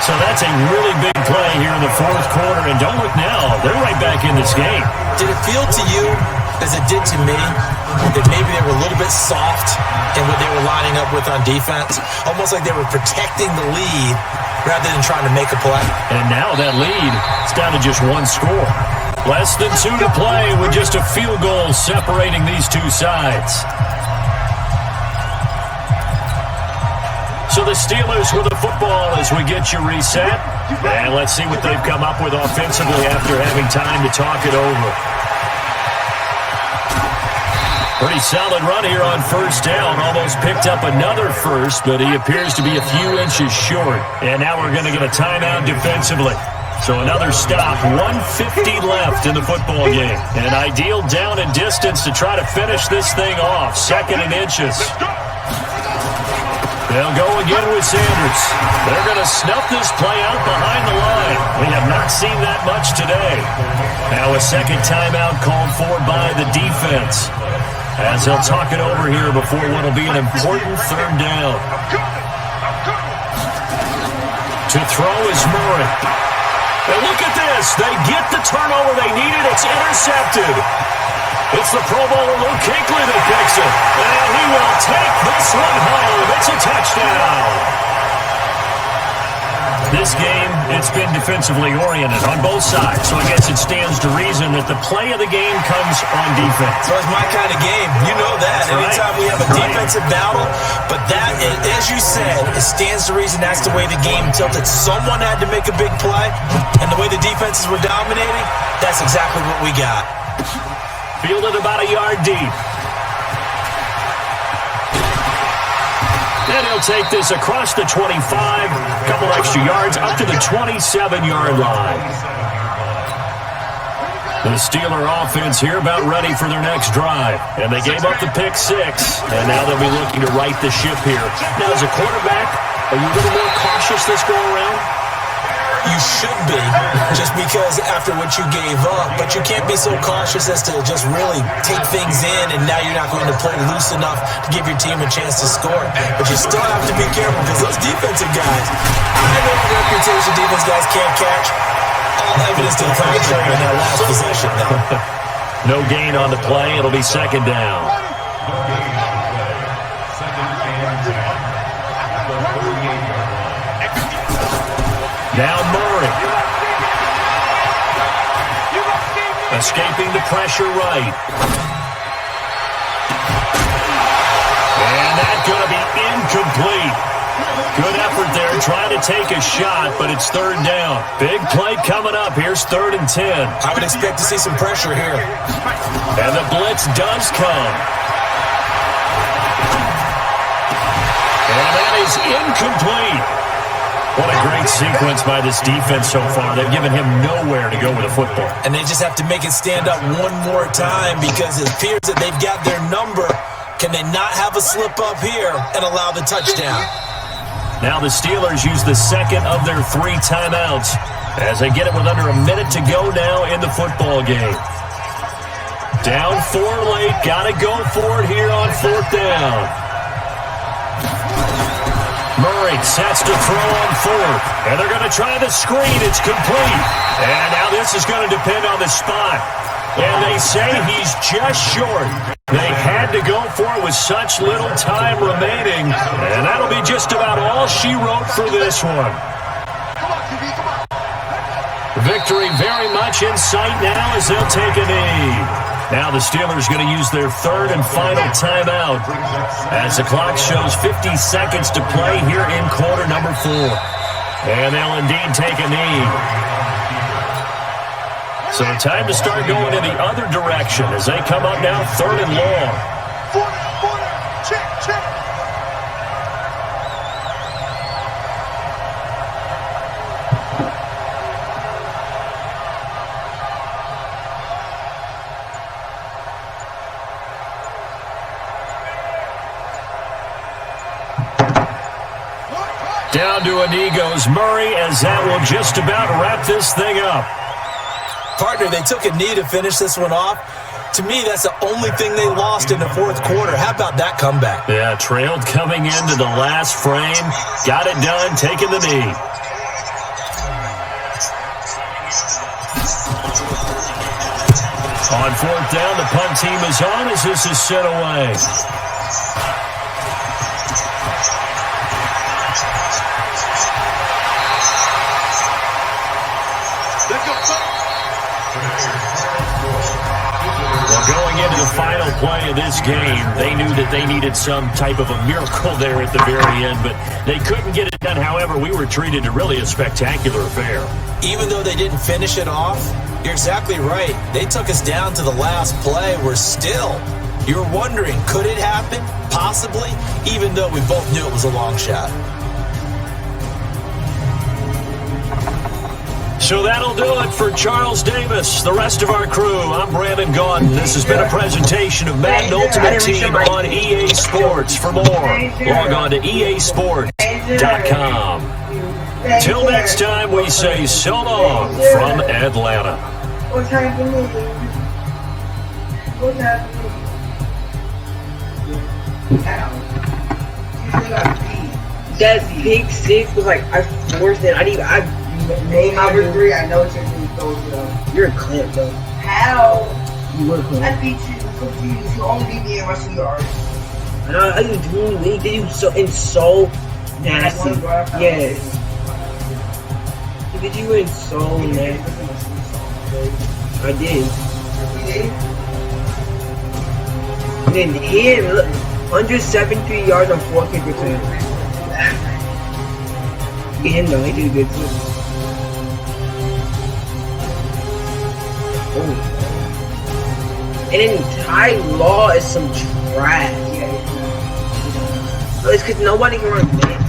So that's a really big play here in the fourth quarter, and don't look now, they're right back in this game.
Did it feel to you, as it did to me, that maybe they were a little bit soft in what they were lining up with on defense? Almost like they were protecting the lead rather than trying to make a play.
And now that lead is down to just one score. Less than 2 to play with just a field goal separating these two sides. So the Steelers with the football as we get you reset. And let's see what they've come up with offensively after having time to talk it over. Pretty solid run here on first down. Almost picked up another first, but he appears to be a few inches short. And now we're going to get a timeout defensively. So another stop, 150 left in the football game. An ideal down and distance to try to finish this thing off. 2nd and inches. They'll go again with Sanders. They're going to snuff this play out behind the line. We have not seen that much today. Now a second timeout called for by the defense, as they'll talk it over here before what will be an important third down. To throw is Murray. And look at this. They get the turnover they needed. It's intercepted. It's the Pro Bowler Luke Kuechly that picks it. And he will take this one home. It's a touchdown. This game, it's been defensively oriented on both sides, so I guess it stands to reason that the play of the game comes on defense.
So it's my kind of game. You know that. Anytime we have a defensive battle, but that, as you said, it stands to reason that's the way the game tilted. Someone had to make a big play, and the way the defenses were dominating, that's exactly what we got.
Fielded about a yard deep. And he'll take this across the 25, a couple extra yards, up to the 27-yard line. The Steeler offense here about ready for their next drive. And they gave up the pick 6, and now they'll be looking to right the ship here. Now, as a quarterback, are you a little more cautious this go around?
You should be, just because after what you gave up. But you can't be so cautious as to just really take things in, and now you're not going to play loose enough to give your team a chance to score. But you still have to be careful because those defensive guys, I know the reputation defense guys can't catch. All evidence to the contrary in that last possession, though.
No gain on the play. It'll be second down. Now Murray. Escaping the pressure right. And that's going to be incomplete. Good effort there trying to take a shot, but it's third down. Big play coming up. Here's 3rd and 10.
I would expect to see some pressure here.
And the blitz does come. And that is incomplete. What a great sequence by this defense so far. They've given him nowhere to go with the football.
And they just have to make it stand up one more time because it appears that they've got their number. Can they not have a slip up here and allow the touchdown?
Now the Steelers use the second of their 3 timeouts as they get it with under a minute to go now in the football game. Down 4 late. Got to go for it here on 4th down. Murray sets to throw on 4th. And they're going to try the screen. It's complete. And now this is going to depend on the spot. And they say he's just short. They had to go for it with such little time remaining. And that'll be just about all she wrote for this one. Victory very much in sight now as they'll take a knee. Now the Steelers going to use their 3rd and final timeout as the clock shows 50 seconds to play here in quarter number 4. And they'll indeed take a knee. So time to start going in the other direction as they come up now 3rd and long.
Check.
Down to a knee goes Murray as that will just about wrap this thing up.
Partner, they took a knee to finish this one off. To me, that's the only thing they lost in the 4th quarter. How about that comeback?
Yeah, trailed coming into the last frame. Got it done, taking the knee. On 4th down, the punt team is on as this is sent away. Going into the final play of this game, they knew that they needed some type of a miracle there at the very end, but they couldn't get it done. However, we were treated to really a spectacular affair.
Even though they didn't finish it off, you're exactly right. They took us down to the last play. You're wondering, could it happen? Possibly, even though we both knew it was a long shot.
So that'll do it for Charles Davis, the rest of our crew. I'm Brandon Gaudin. This has been a presentation of Madden Ultimate Team on EA Sports. For more, log on to easports.com. Till next time, we say so long from Atlanta.
What's happening? What's happening? That big 6 was like, I forced it. Name number 3, I know it's going to be You're a clamp, though. How? You were a clamp. I beat you. Confused. You only beat me in rushing yards. I know. I didn't do anything. They did so nasty. Yes. Because you went so nasty. I did. And then him, look, 173 yards on 4 kick returns. Him though, he did good too. Oh. And then Ty Law is some trash. It's because nobody can run man.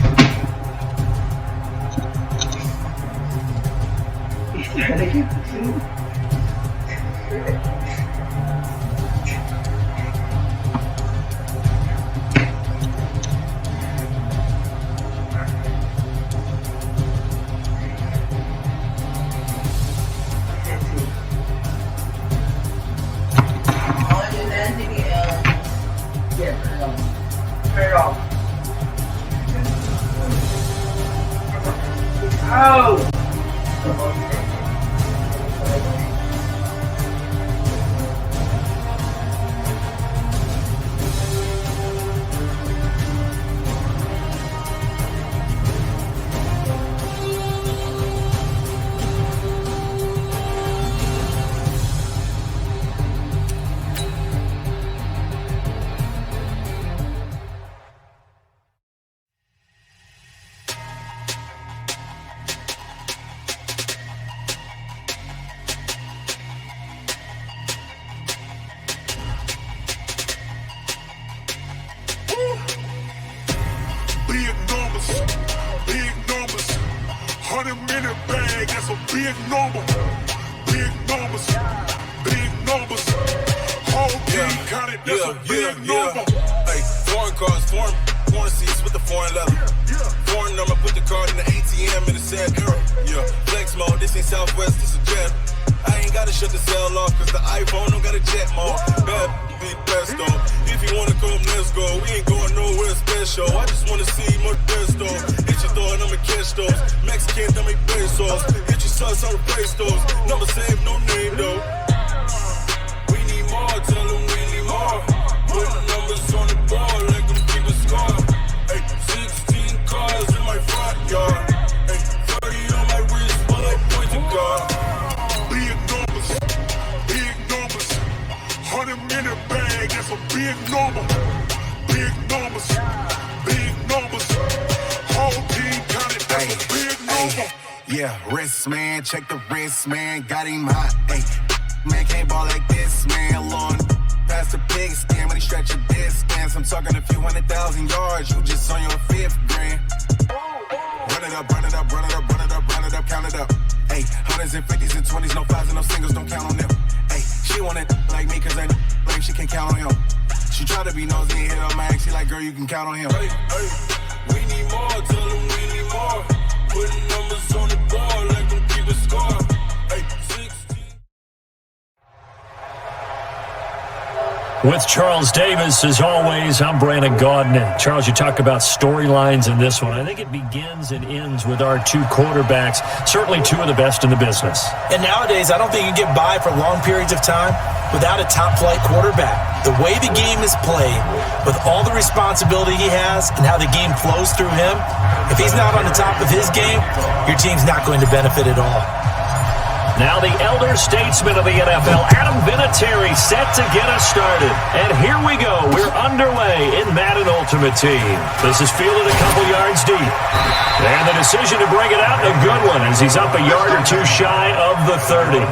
He's trying to get the two. Oh!
Big numbers, 100-minute bag, that's a big number. Big numbers, whole team counted, that's a big number.
Hey, foreign cars, foreign seats with the foreign leather. Foreign number, put the card in the ATM in the sad era. Yeah, flex mode, this ain't Southwest, this a jet. I ain't gotta shut the cell off, cause the iPhone don't got a jet mode. Bad, big pesto. If you wanna come, let's go. We ain't going nowhere special. I just wanna see more pesto. Hit your door and I'ma catch those. Mexican, that make pesos. Hit your sauce, I'll replace those. Number save, no name though. We need more, tell them we need more. Put numbers on the board, let them keep a score. Hey, 16 cars in my front yard. Hey, 30 on my wrist while I point the car.
Big numbers, 100-minute bag, that's a big number. Big numbers, whole team counted, that's a big number.
Yeah, wrist man, check the wrist man, got him hot. Hey, man can't ball like this, man. Long past the big stand when he stretch a distance. I'm talking a few 100,000 yards, you just on your 5th grand. Run it up, count it up. Hey, hundreds and 50s and 20s, no 5s and no singles, don't count on them. Hey, she want it like me, cause I like she can count on him. She try to be nosy and hit her max, she like, girl, you can count on him. Hey, we need more, tell them we need more. Putting numbers on the board, let them keep a score. Hey, 16.
With Charles Davis, as always, I'm Brandon Gaudin. Charles, you talk about storylines in this one. I think it begins and ends with our two quarterbacks, certainly two of the best in the business.
And nowadays, I don't think you get by for long periods of time without a top-flight quarterback. The way the game is played, with all the responsibility he has and how the game flows through him, if he's not on the top of his game, your team's not going to benefit at all.
Now the elder statesman of the NFL, Adam Vinatieri, set to get us started. And here we go. We're underway in Madden Ultimate Team. This is fielded a couple yards deep. And the decision to bring it out, a good one, as he's up a yard or two shy of the 30.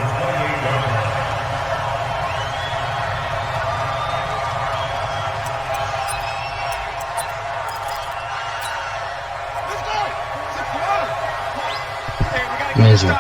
Amazing.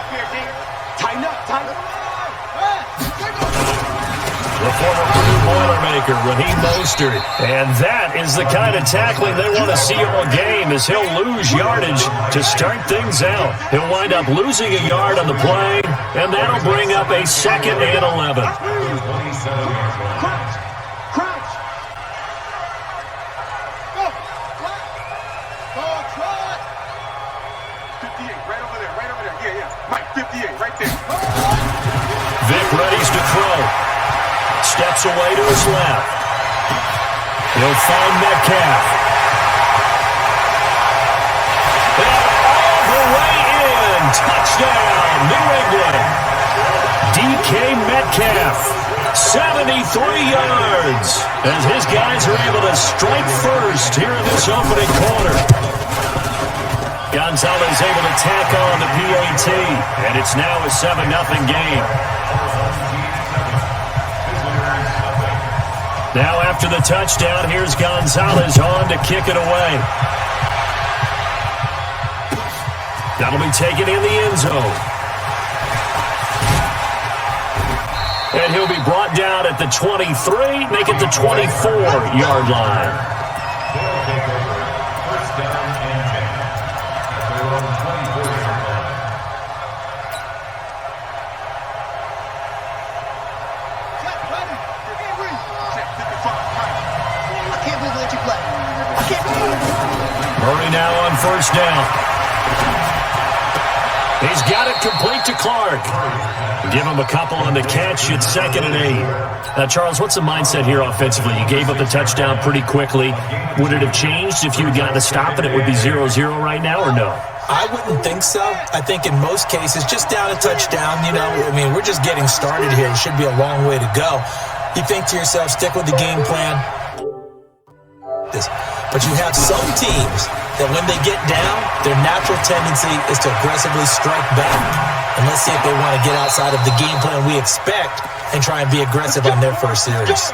The former Purdue Boilermaker, Raheem Mostert. And that is the kind of tackling they want to see all game, as he'll lose yardage to start things out. He'll wind up losing a yard on the play, and that'll bring up a 2nd and 11. Vic readies to throw. Steps away to his left. He'll find Metcalf. And all the way in. Touchdown, New England. DK Metcalf, 73 yards. As his guys are able to strike first here in this opening quarter. Gonzalez able to tack on the PAT, and it's now a 7-0 game. Now after the touchdown, here's Gonzalez on to kick it away. That'll be taken in the end zone. And he'll be brought down at the 23, make it the 24-yard line. Murray now on first down. He's got it complete to Clark. Give him a couple on the catch. It's 2nd and 8. Now, Charles, what's the mindset here offensively? You gave up the touchdown pretty quickly. Would it have changed if you had gotten a stop and it would be 0-0 right now, or no?
I wouldn't think so. I think in most cases, just down a touchdown, we're just getting started here. It should be a long way to go. You think to yourself, stick with the game plan. But you have some teams that when they get down, their natural tendency is to aggressively strike back. And let's see if they want to get outside of the game plan we expect and try and be aggressive on their first series.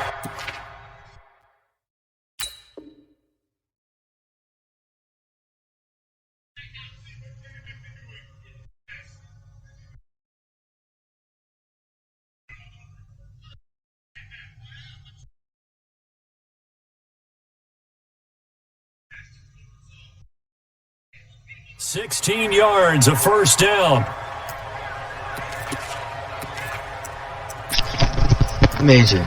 $16 yards, a first down.
Amazing.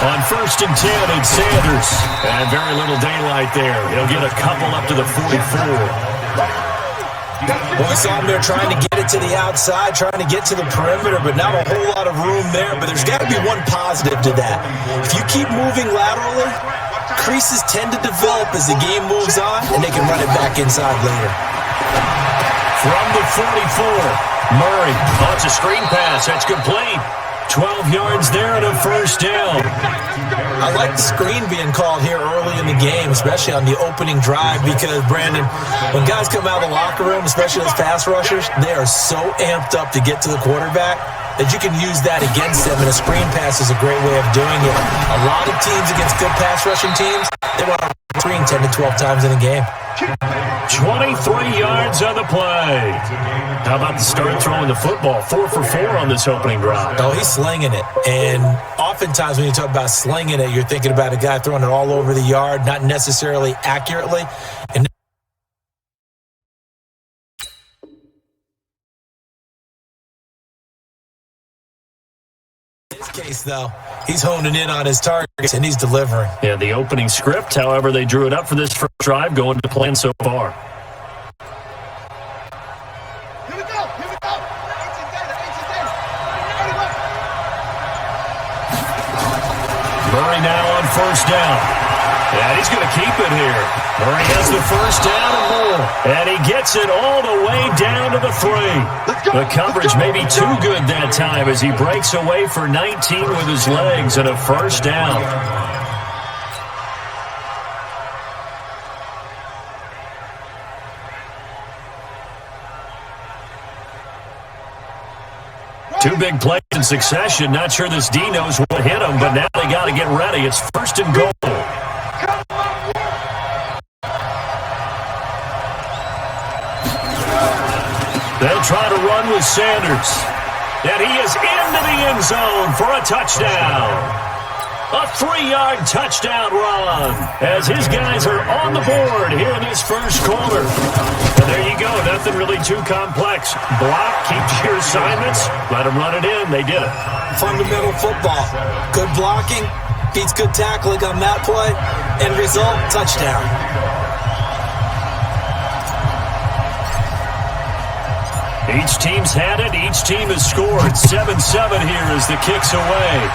On 1st and 10, it's Sanders. And very little daylight there. He'll get a couple up to the 44.
Well, we saw him there trying to get it to the outside, trying to get to the perimeter, but not a whole lot of room there. But there's got to be one positive to that. If you keep moving laterally, creases tend to develop as the game moves on, and they can run it back inside later.
From the 44, Murray. Oh, it's a screen pass. That's complete. 12 yards there and a first down.
I like the screen being called here early in the game, especially on the opening drive, because, Brandon, when guys come out of the locker room, especially as pass rushers, they are so amped up to get to the quarterback that you can use that against them, and a screen pass is a great way of doing it. A lot of teams against good pass rushing teams, they want to screen 10 to 12 times in a game.
23 yards on the play. How about the start throwing the football? 4 for 4 on this opening drive.
Oh, he's slinging it. And oftentimes when you talk about slinging it, you're thinking about a guy throwing it all over the yard, not necessarily accurately. And in this case, though, he's honing in on his targets, and he's delivering.
Yeah, the opening script, however, they drew it up for this first drive, going to plan so far. Murray now on first down. And he's going to keep it here. Murray has the first down and more. And he gets it all the way down to the 3. The coverage may be too good that time as he breaks away for 19 with his legs and a first down. Two big plays in succession. Not sure this D knows what hit him, but now they got to get ready. It's 1st and goal. They'll try to run with Sanders. And he is into the end zone for a touchdown. A 3-yard touchdown run as his guys are on the board here in this first quarter. And there you go. Nothing really too complex. Block, keep your assignments, let them run it in. They did it.
Fundamental football. Good blocking beats good tackling on that play. End result, touchdown.
Each team's had it. Each team has scored. 7-7 here as the kick's away.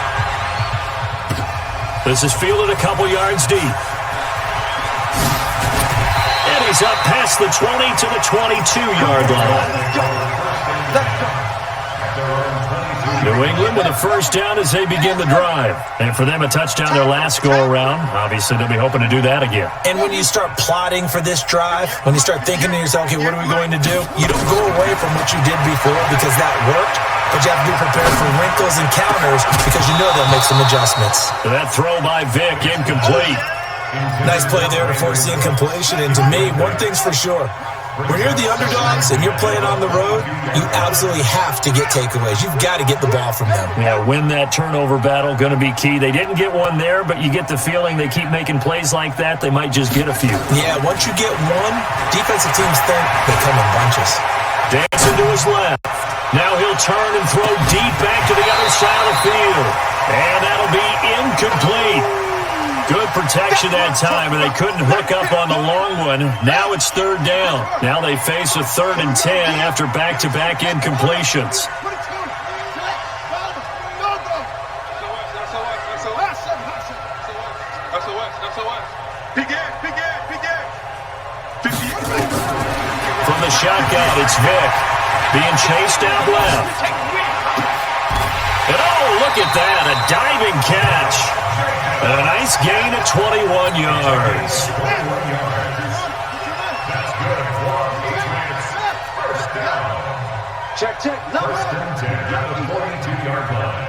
This is fielded a couple yards deep. And he's up past the 20 to the 22-yard line. New England with a first down as they begin the drive. And for them, a touchdown their last go-around. Obviously, they'll be hoping to do that again.
And when you start plotting for this drive, when you start thinking to yourself, okay, what are we going to do? You don't go away from what you did before because that worked. But you have to be prepared for wrinkles and counters because you know they'll make some adjustments.
That throw by Vic, incomplete.
Nice play there to force the incompletion. And to me, one thing's for sure. When you're the underdogs and you're playing on the road, you absolutely have to get takeaways. You've got to get the ball from them.
Yeah, win that turnover battle, going to be key. They didn't get one there, but you get the feeling they keep making plays like that, they might just get a few.
Yeah, once you get one, defensive teams think they come in bunches.
Dancing to his left. Now he'll turn and throw deep back to the other side of the field. And that'll be incomplete. Good protection that time, and they couldn't hook up on the long one. Now it's third down. Now they face a 3rd and 10 after back-to-back incompletions. From the shotgun, it's Vic. Being chased down left. And oh, look at that, a diving catch. And a nice gain of 21 yards.
Check.
First and 10 at the 42-yard line.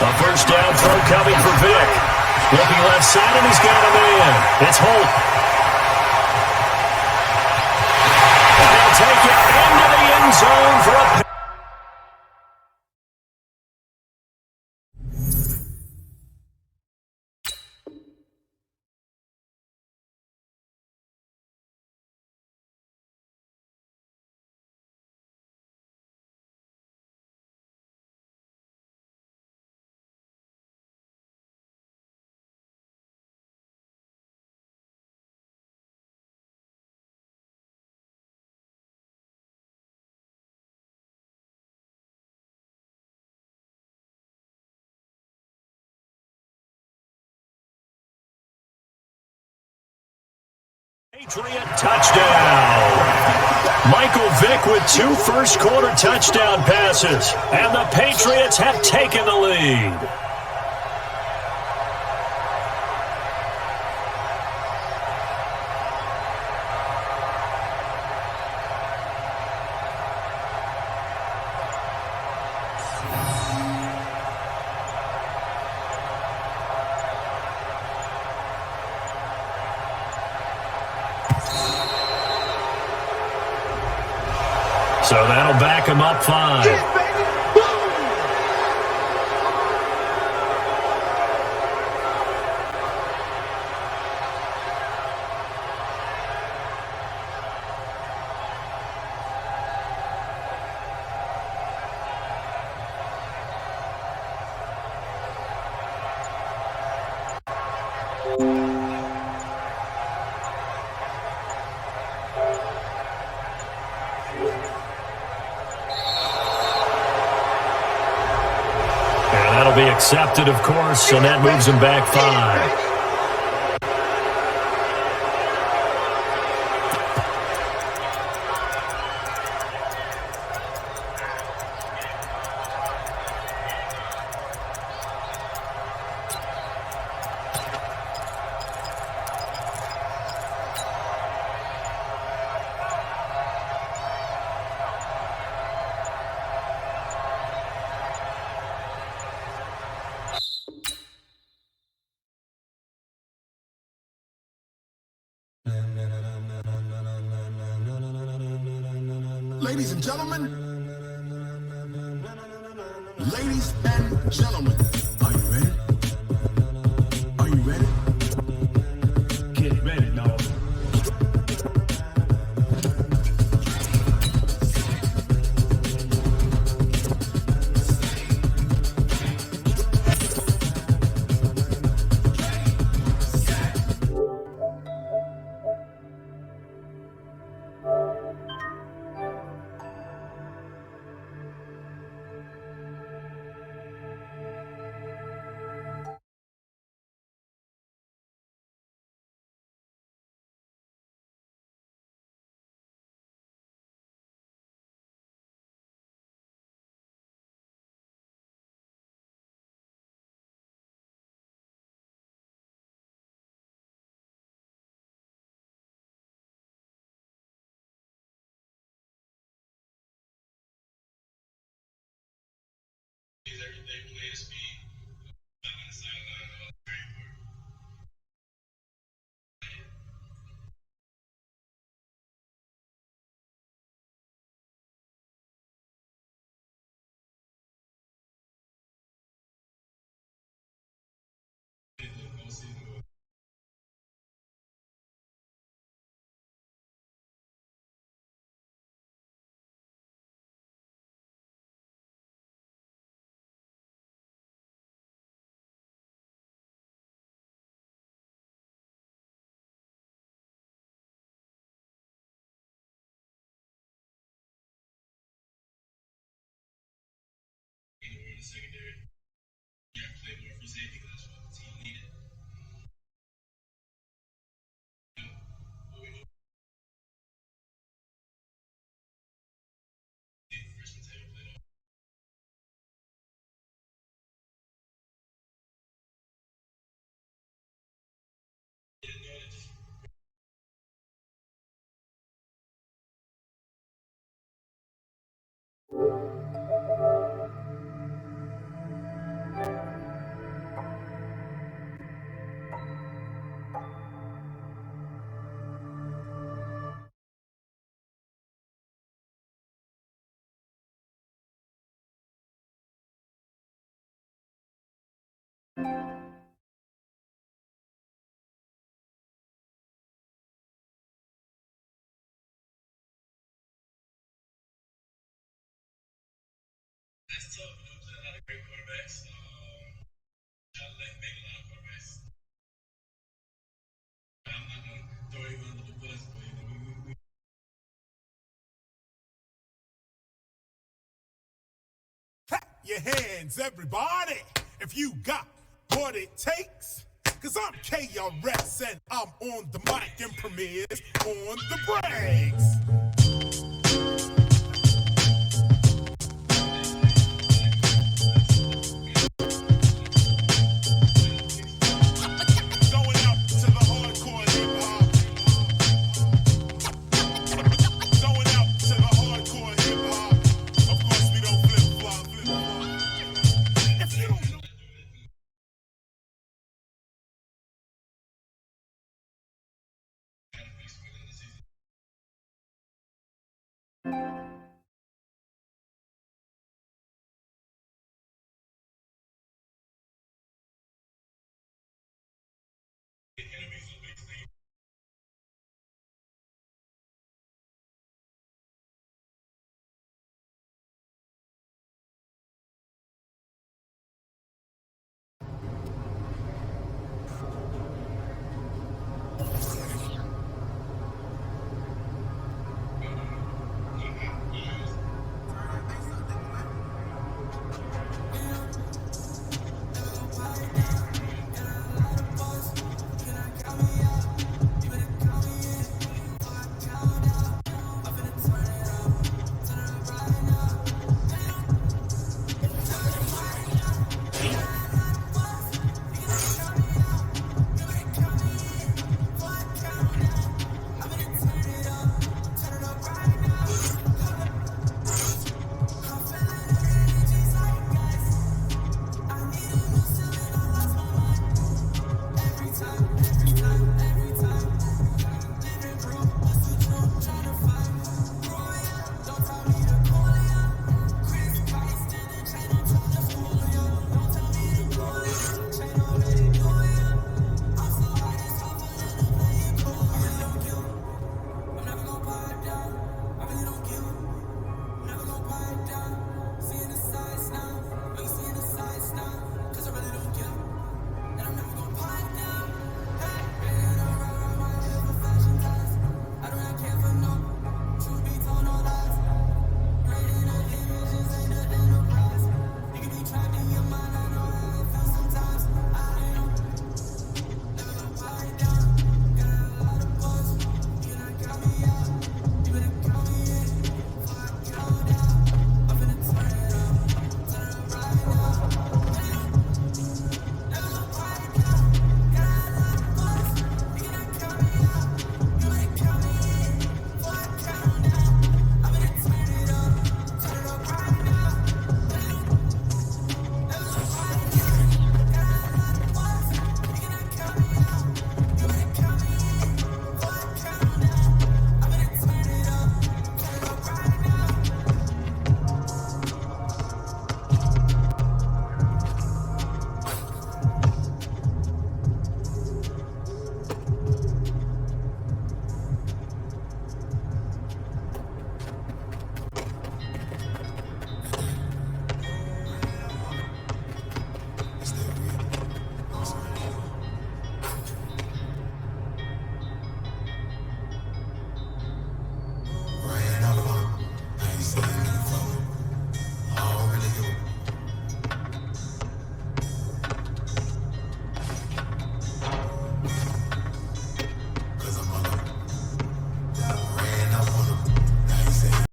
A first down throw coming for Vic. Looking left side, and he's got a man. It's Holt. And they'll take it into the end zone for a Patriot touchdown. Michael Vick with 2 first-quarter touchdown passes, and the Patriots have taken the lead. So that'll back him up 5. Be accepted, of course, and that moves him back 5.
Ladies and gentlemen, ladies and gentlemen, are you ready? Are you ready? Get ready, y'all. That's tough. You know, playing a lot of great quarterbacks. Trying to make a lot of quarterbacks. I'm not going to throw anyone under the bus, but you know,
Clap your hands, everybody, if you got what it takes. Cause I'm KRS and I'm on the mic and Premier's on the breaks.